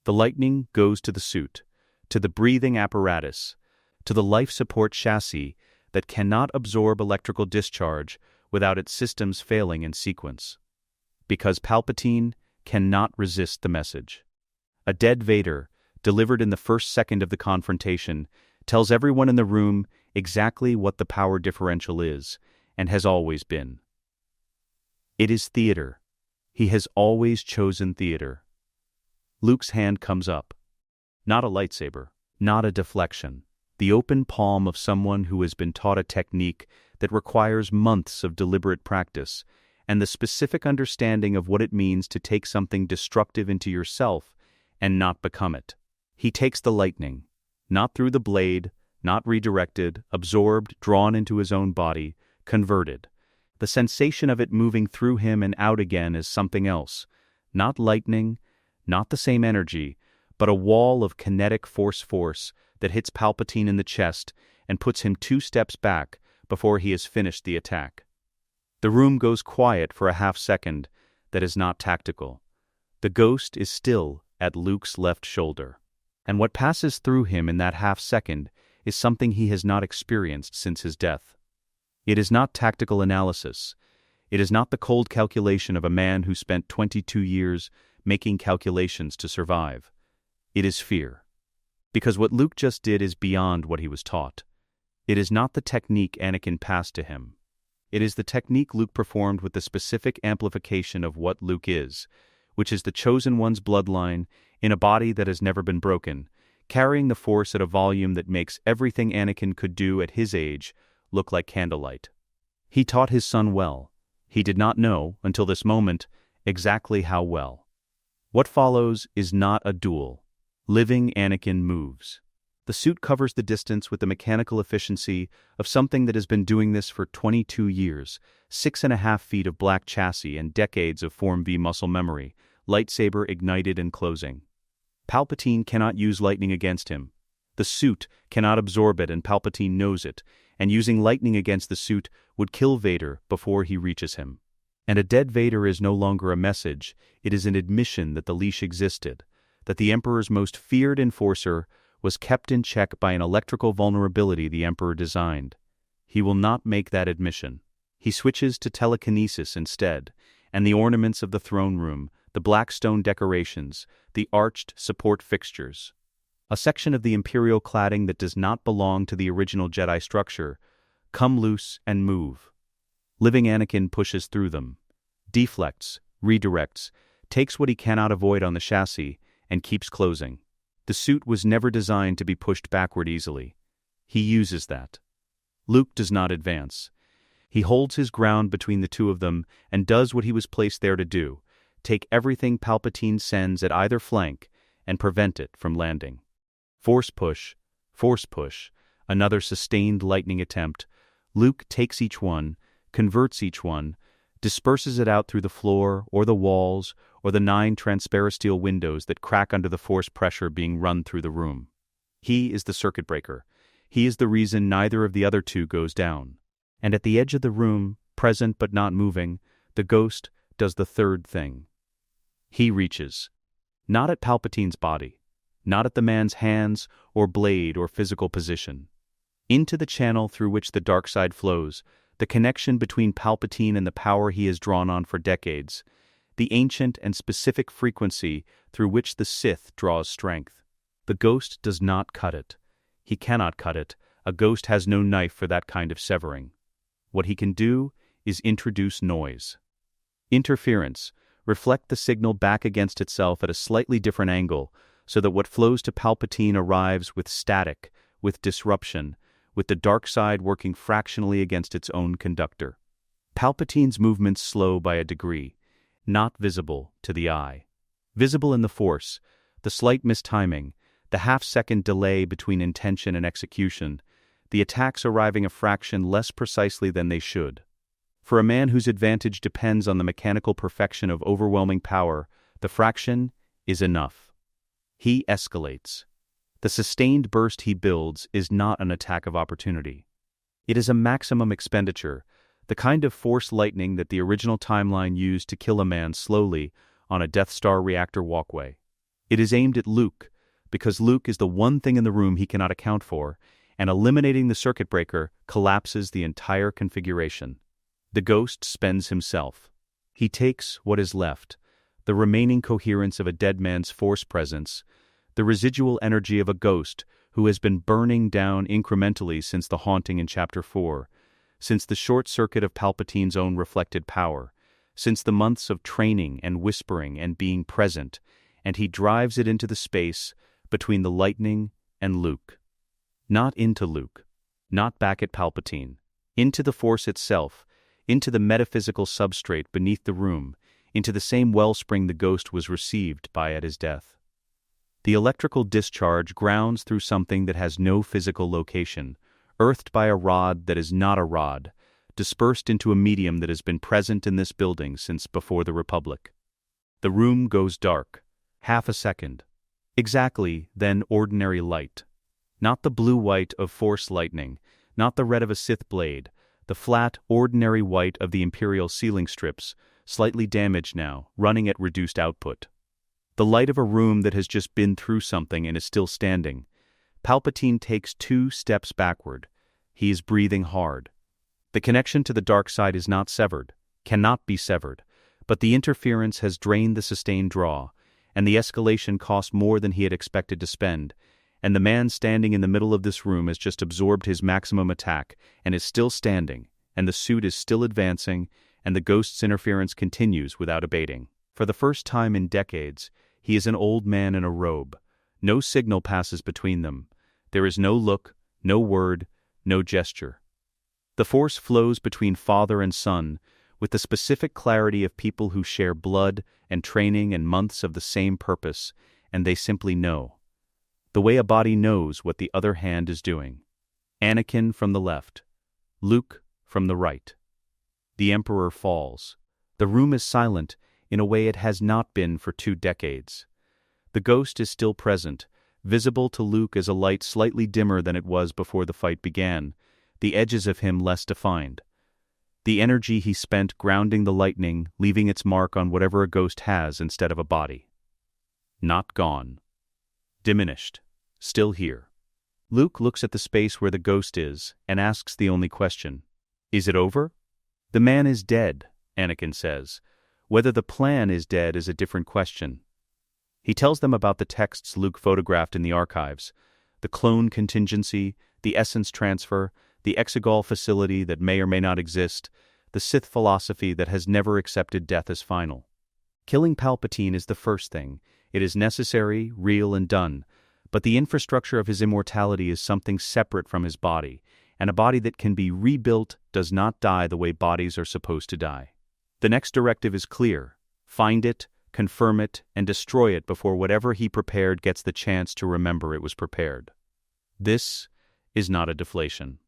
The lightning goes to the suit, to the breathing apparatus, to the life support chassis that cannot absorb electrical discharge without its systems failing in sequence. Because Palpatine cannot resist the message. A dead Vader, delivered in the first second of the confrontation, tells everyone in the room exactly what the power differential is, and has always been. It is theater. He has always chosen theater. Luke's hand comes up. Not a lightsaber, not a deflection. The open palm of someone who has been taught a technique that requires months of deliberate practice, and the specific understanding of what it means to take something destructive into yourself and not become it. He takes the lightning, not through the blade, not redirected, absorbed, drawn into his own body, converted. The sensation of it moving through him and out again is something else. Not lightning, not the same energy, but a wall of kinetic force that hits Palpatine in the chest and puts him 2 steps back before he has finished the attack. The room goes quiet for a half-second that is not tactical. The ghost is still at Luke's left shoulder. And what passes through him in that half-second is something he has not experienced since his death. It is not tactical analysis. It is not the cold calculation of a man who spent 22 years making calculations to survive. It is fear. Because what Luke just did is beyond what he was taught. It is not the technique Anakin passed to him. It is the technique Luke performed with the specific amplification of what Luke is, which is the chosen one's bloodline in a body that has never been broken, carrying the Force at a volume that makes everything Anakin could do at his age look like candlelight. He taught his son well. He did not know, until this moment, exactly how well. What follows is not a duel. Living Anakin moves. The suit covers the distance with the mechanical efficiency of something that has been doing this for 22 years, 6.5 feet of black chassis and decades of Form V muscle memory, lightsaber ignited and closing. Palpatine cannot use lightning against him. The suit cannot absorb it, and Palpatine knows it, and using lightning against the suit would kill Vader before he reaches him. And a dead Vader is no longer a message, it is an admission that the leash existed, that the Emperor's most feared enforcer was kept in check by an electrical vulnerability the Emperor designed. He will not make that admission. He switches to telekinesis instead, and the ornaments of the throne room, the black stone decorations, the arched support fixtures. A section of the Imperial cladding that does not belong to the original Jedi structure, come loose and move. Living Anakin pushes through them, deflects, redirects, takes what he cannot avoid on the chassis, and keeps closing. The suit was never designed to be pushed backward easily. He uses that. Luke does not advance. He holds his ground between the two of them and does what he was placed there to do, take everything Palpatine sends at either flank and prevent it from landing. Force push, another sustained lightning attempt. Luke takes each one, converts each one, disperses it out through the floor or the walls or the 9 transparent steel windows that crack under the force pressure being run through the room. He is the circuit breaker. He is the reason neither of the other two goes down. And at the edge of the room, present but not moving, the ghost does the third thing. He reaches. Not at Palpatine's body, not at the man's hands or blade or physical position. Into the channel through which the dark side flows, the connection between Palpatine and the power he has drawn on for decades, the ancient and specific frequency through which the Sith draws strength. The ghost does not cut it. He cannot cut it. A ghost has no knife for that kind of severing. What he can do is introduce noise. Interference, reflect the signal back against itself at a slightly different angle, so that what flows to Palpatine arrives with static, with disruption, with the dark side working fractionally against its own conductor. Palpatine's movements slow by a degree, not visible to the eye. Visible in the Force, the slight mistiming, the half-second delay between intention and execution, the attacks arriving a fraction less precisely than they should. For a man whose advantage depends on the mechanical perfection of overwhelming power, the fraction is enough. He escalates. The sustained burst he builds is not an attack of opportunity. It is a maximum expenditure, the kind of Force lightning that the original timeline used to kill a man slowly on a Death Star reactor walkway. It is aimed at Luke, because Luke is the one thing in the room he cannot account for, and eliminating the circuit breaker collapses the entire configuration. The ghost spends himself. He takes what is left, the remaining coherence of a dead man's Force presence, the residual energy of a ghost who has been burning down incrementally since the haunting in Chapter 4, since the short circuit of Palpatine's own reflected power, since the months of training and whispering and being present, and he drives it into the space between the lightning and Luke. Not into Luke, not back at Palpatine, into the Force itself, into the metaphysical substrate beneath the room, into the same wellspring the ghost was received by at his death. The electrical discharge grounds through something that has no physical location, earthed by a rod that is not a rod, dispersed into a medium that has been present in this building since before the Republic. The room goes dark. Half a second. Exactly, then ordinary light. Not the blue-white of Force lightning, not the red of a Sith blade, the flat, ordinary white of the Imperial ceiling strips, slightly damaged now, running at reduced output. The light of a room that has just been through something and is still standing. Palpatine takes 2 steps backward. He is breathing hard. The connection to the dark side is not severed, cannot be severed, but the interference has drained the sustained draw, and the escalation cost more than he had expected to spend, and the man standing in the middle of this room has just absorbed his maximum attack and is still standing, and the suit is still advancing, and the ghost's interference continues without abating. For the first time in decades, he is an old man in a robe. No signal passes between them. There is no look, no word, no gesture. The Force flows between father and son with the specific clarity of people who share blood and training and months of the same purpose, and they simply know. The way a body knows what the other hand is doing. Anakin from the left, Luke from the right. The Emperor falls. The room is silent in a way it has not been for 2 decades. The ghost is still present, visible to Luke as a light slightly dimmer than it was before the fight began, the edges of him less defined. The energy he spent grounding the lightning, leaving its mark on whatever a ghost has instead of a body. Not gone. Diminished. Still here. Luke looks at the space where the ghost is and asks the only question. Is it over? The man is dead, Anakin says. Whether the plan is dead is a different question. He tells them about the texts Luke photographed in the archives, the clone contingency, the essence transfer, the exegol facility that may or may not exist, the Sith philosophy that has never accepted death as final. Killing Palpatine is the first thing. It is necessary, real, and done, but the infrastructure of his immortality is something separate from his body, and a body that can be rebuilt does not die the way bodies are supposed to die. The next directive is clear. Find it, confirm it, and destroy it before whatever he prepared gets the chance to remember it was prepared. This is not a deflation.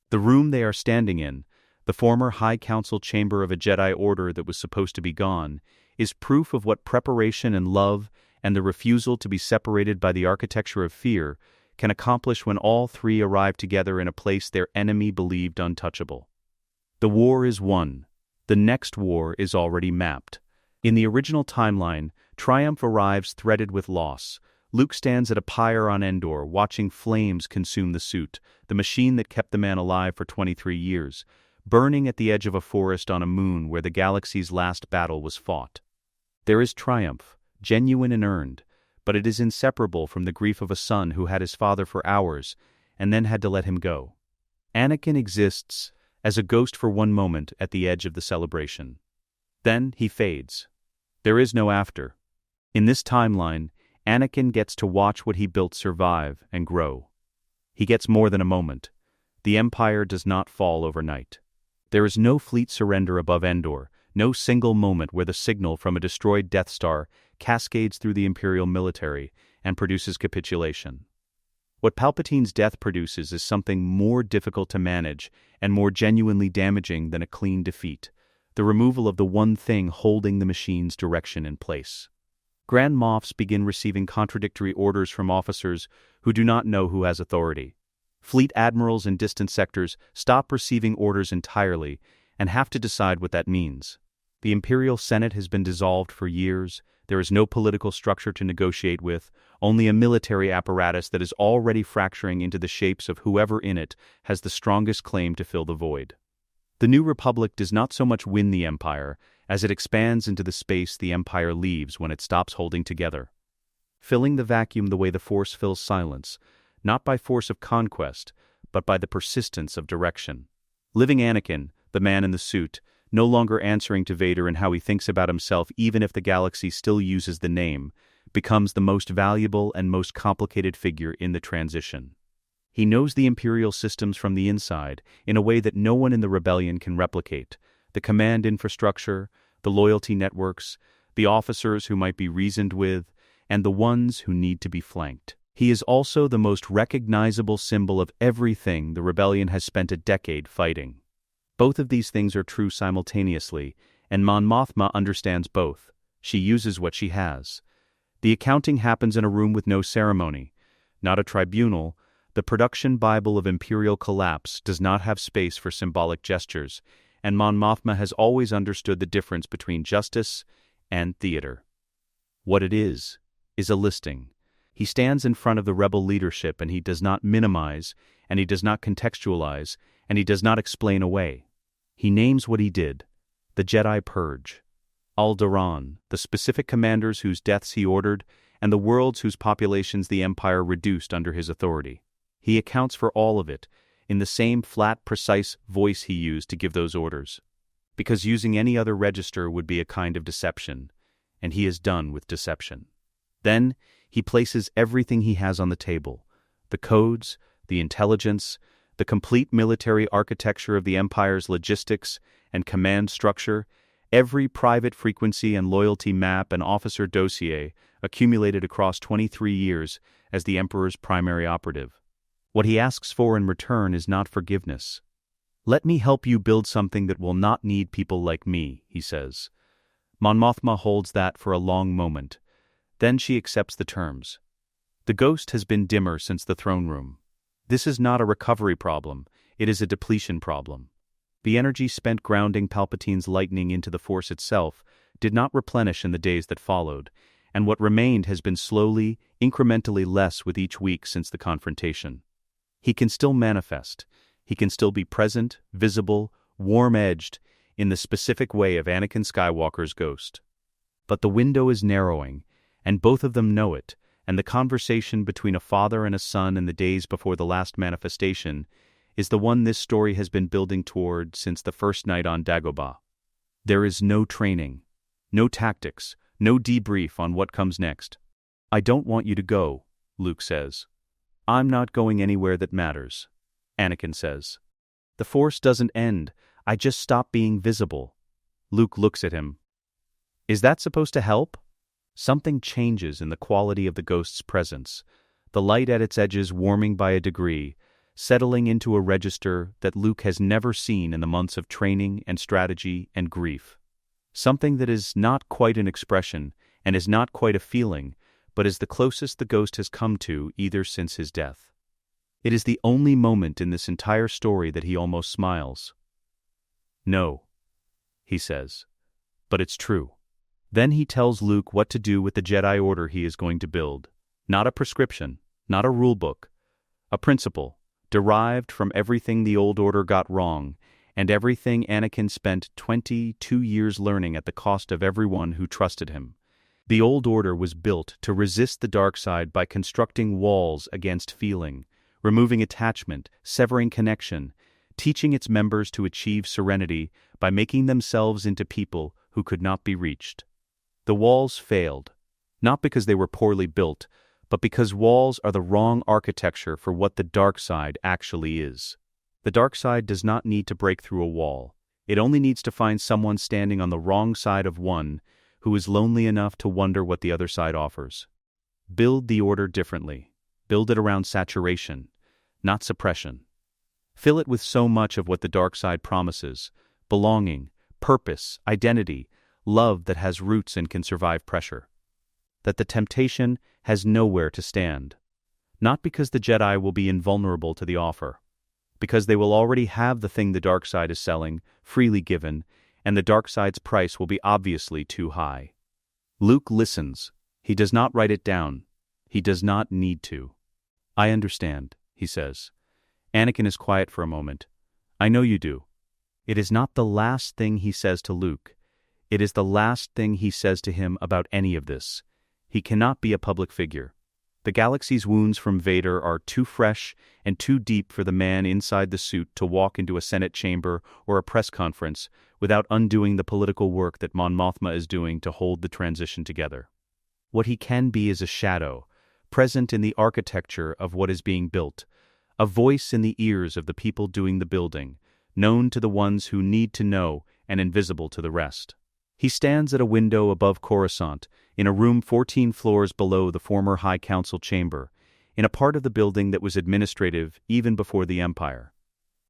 The room they are standing in, the former High Council chamber of a Jedi Order that was supposed to be gone, is proof of what preparation and love and the refusal to be separated by the architecture of fear can accomplish when all 3 arrive together in a place their enemy believed untouchable. The war is won. The next war is already mapped. In the original timeline, triumph arrives threaded with loss. Luke stands at a pyre on Endor, watching flames consume the suit, the machine that kept the man alive for 23 years, burning at the edge of a forest on a moon where the galaxy's last battle was fought. There is triumph, genuine and earned, but it is inseparable from the grief of a son who had his father for hours and then had to let him go. Anakin exists as a ghost for one moment at the edge of the celebration. Then he fades. There is no after. In this timeline, Anakin gets to watch what he built survive and grow. He gets more than a moment. The Empire does not fall overnight. There is no fleet surrender above Endor, no single moment where the signal from a destroyed Death Star cascades through the Imperial military and produces capitulation. What Palpatine's death produces is something more difficult to manage and more genuinely damaging than a clean defeat: the removal of the one thing holding the machine's direction in place. Grand Moffs begin receiving contradictory orders from officers who do not know who has authority. Fleet admirals in distant sectors stop receiving orders entirely and have to decide what that means. The Imperial Senate has been dissolved for years. There is no political structure to negotiate with, only a military apparatus that is already fracturing into the shapes of whoever in it has the strongest claim to fill the void. The New Republic does not so much win the Empire as it expands into the space the Empire leaves when it stops holding together, filling the vacuum the way the Force fills silence, not by force of conquest, but by the persistence of direction. Living Anakin, the man in the suit, no longer answering to Vader in how he thinks about himself even if the galaxy still uses the name, becomes the most valuable and most complicated figure in the transition. He knows the Imperial systems from the inside in a way that no one in the rebellion can replicate: the command infrastructure, the loyalty networks, the officers who might be reasoned with, and the ones who need to be flanked. He is also the most recognizable symbol of everything the rebellion has spent a decade fighting. Both of these things are true simultaneously, and Mon Mothma understands both. She uses what she has. The accounting happens in a room with no ceremony, not a tribunal. The production Bible of Imperial collapse does not have space for symbolic gestures, and Mon Mothma has always understood the difference between justice and theater. What it is a listing. He stands in front of the rebel leadership and he does not minimize, and he does not contextualize, and he does not explain away. He names what he did: the Jedi Purge. Alderaan, the specific commanders whose deaths he ordered, and the worlds whose populations the Empire reduced under his authority. He accounts for all of it in the same flat, precise voice he used to give those orders. Because using any other register would be a kind of deception, and he is done with deception. Then he places everything he has on the table: the codes, the intelligence, the complete military architecture of the Empire's logistics and command structure, every private frequency and loyalty map and officer dossier accumulated across 23 years as the Emperor's primary operative. What he asks for in return is not forgiveness. "Let me help you build something that will not need people like me," he says. Mon Mothma holds that for a long moment. Then she accepts the terms. The ghost has been dimmer since the throne room. This is not a recovery problem, it is a depletion problem. The energy spent grounding Palpatine's lightning into the Force itself did not replenish in the days that followed, and what remained has been slowly, incrementally less with each week since the confrontation. He can still manifest. He can still be present, visible, warm-edged, in the specific way of Anakin Skywalker's ghost. But the window is narrowing, and both of them know it, and the conversation between a father and a son in the days before the last manifestation is the one this story has been building toward since the first night on Dagobah. There is no training, no tactics, no debrief on what comes next. "I don't want you to go," Luke says. "I'm not going anywhere that matters," Anakin says. "The Force doesn't end, I just stop being visible." Luke looks at him. "Is that supposed to help?" Something changes in the quality of the ghost's presence, the light at its edges warming by a degree, settling into a register that Luke has never seen in the months of training and strategy and grief. Something that is not quite an expression and is not quite a feeling, but is the closest the ghost has come to either since his death. It is the only moment in this entire story that he almost smiles. "No," he says, "but it's true." Then he tells Luke what to do with the Jedi Order he is going to build. Not a prescription, not a rulebook, a principle, derived from everything the old order got wrong, and everything Anakin spent 22 years learning at the cost of everyone who trusted him. The old order was built to resist the dark side by constructing walls against feeling, removing attachment, severing connection, teaching its members to achieve serenity by making themselves into people who could not be reached. The walls failed, not because they were poorly built, but because walls are the wrong architecture for what the dark side actually is. The dark side does not need to break through a wall. It only needs to find someone standing on the wrong side of one who is lonely enough to wonder what the other side offers. Build the order differently. Build it around saturation, not suppression. Fill it with so much of what the dark side promises: belonging, purpose, identity, love that has roots and can survive pressure. That the temptation has nowhere to stand. Not because the Jedi will be invulnerable to the offer, because they will already have the thing the dark side is selling, freely given, and the dark side's price will be obviously too high. Luke listens. He does not write it down. He does not need to. "I understand," he says. Anakin is quiet for a moment. "I know you do." It is not the last thing he says to Luke. It is the last thing he says to him about any of this. He cannot be a public figure. The galaxy's wounds from Vader are too fresh and too deep for the man inside the suit to walk into a Senate chamber or a press conference without undoing the political work that Mon Mothma is doing to hold the transition together. What he can be is a shadow, present in the architecture of what is being built, a voice in the ears of the people doing the building, known to the ones who need to know and invisible to the rest. He stands at a window above Coruscant, in a room 14 floors below the former High Council chamber, in a part of the building that was administrative even before the Empire,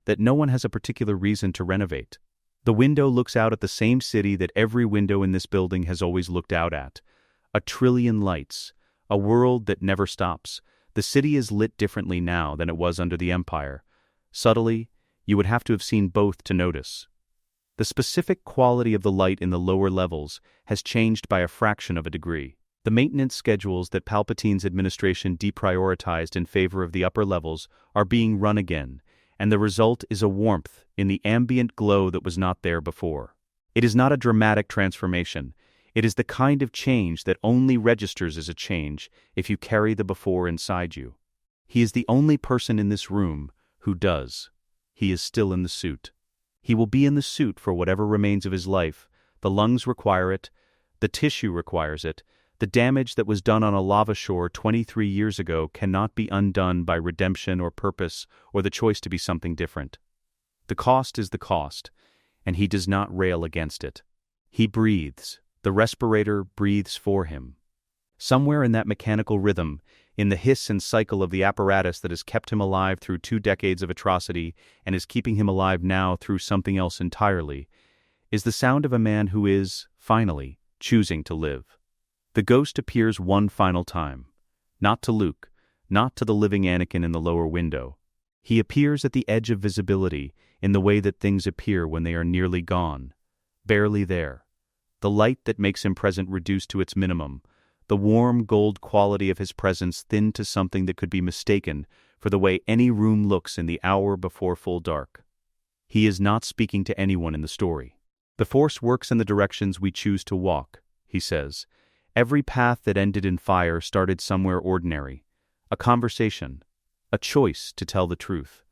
that no one has a particular reason to renovate. The window looks out at the same city that every window in this building has always looked out at. A trillion lights, a world that never stops. The city is lit differently now than it was under the Empire. Subtly, you would have to have seen both to notice. The specific quality of the light in the lower levels has changed by a fraction of a degree. The maintenance schedules that Palpatine's administration deprioritized in favor of the upper levels are being run again, and the result is a warmth in the ambient glow that was not there before. It is not a dramatic transformation. It is the kind of change that only registers as a change if you carry the before inside you. He is the only person in this room who does. He is still in the suit. He will be in the suit for whatever remains of his life. The lungs require it. The tissue requires it. The damage that was done on a lava shore 23 years ago cannot be undone by redemption or purpose or the choice to be something different. The cost is the cost, and he does not rail against it. He breathes. The respirator breathes for him. Somewhere in that mechanical rhythm, in the hiss and cycle of the apparatus that has kept him alive through 2 decades of atrocity and is keeping him alive now through something else entirely, is the sound of a man who is, finally, choosing to live. The ghost appears one final time. Not to Luke, not to the living Anakin in the lower window. He appears at the edge of visibility in the way that things appear when they are nearly gone, barely there. The light that makes him present reduced to its minimum, the warm gold quality of his presence thinned to something that could be mistaken for the way any room looks in the hour before full dark. He is not speaking to anyone in the story. "The Force works in the directions we choose to walk," he says. "Every path that ended in fire started somewhere ordinary. A conversation, a choice to tell the truth,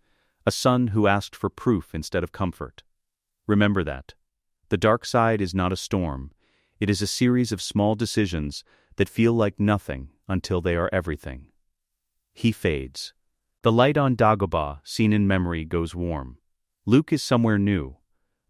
a son who asked for proof instead of comfort. Remember that. The dark side is not a storm. It is a series of small decisions that feel like nothing until they are everything." He fades. The light on Dagobah, seen in memory, goes warm. Luke is somewhere new.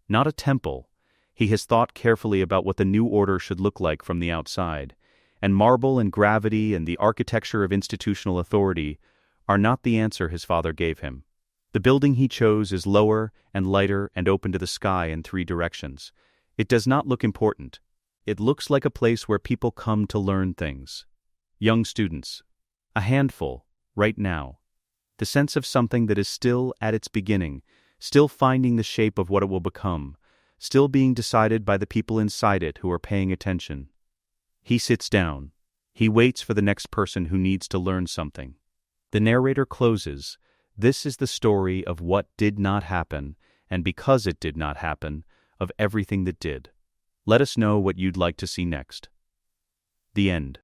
Not a temple. He has thought carefully about what the new order should look like from the outside, and marble and gravity and the architecture of institutional authority are not the answer his father gave him. The building he chose is lower and lighter and open to the sky in 3 directions. It does not look important. It looks like a place where people come to learn things. Young students. A handful, right now. The sense of something that is still at its beginning, still finding the shape of what it will become, still being decided by the people inside it who are paying attention. He sits down. He waits for the next person who needs to learn something. The narrator closes. This is the story of what did not happen, and because it did not happen, of everything that did. Let us know what you'd like to see next. The end.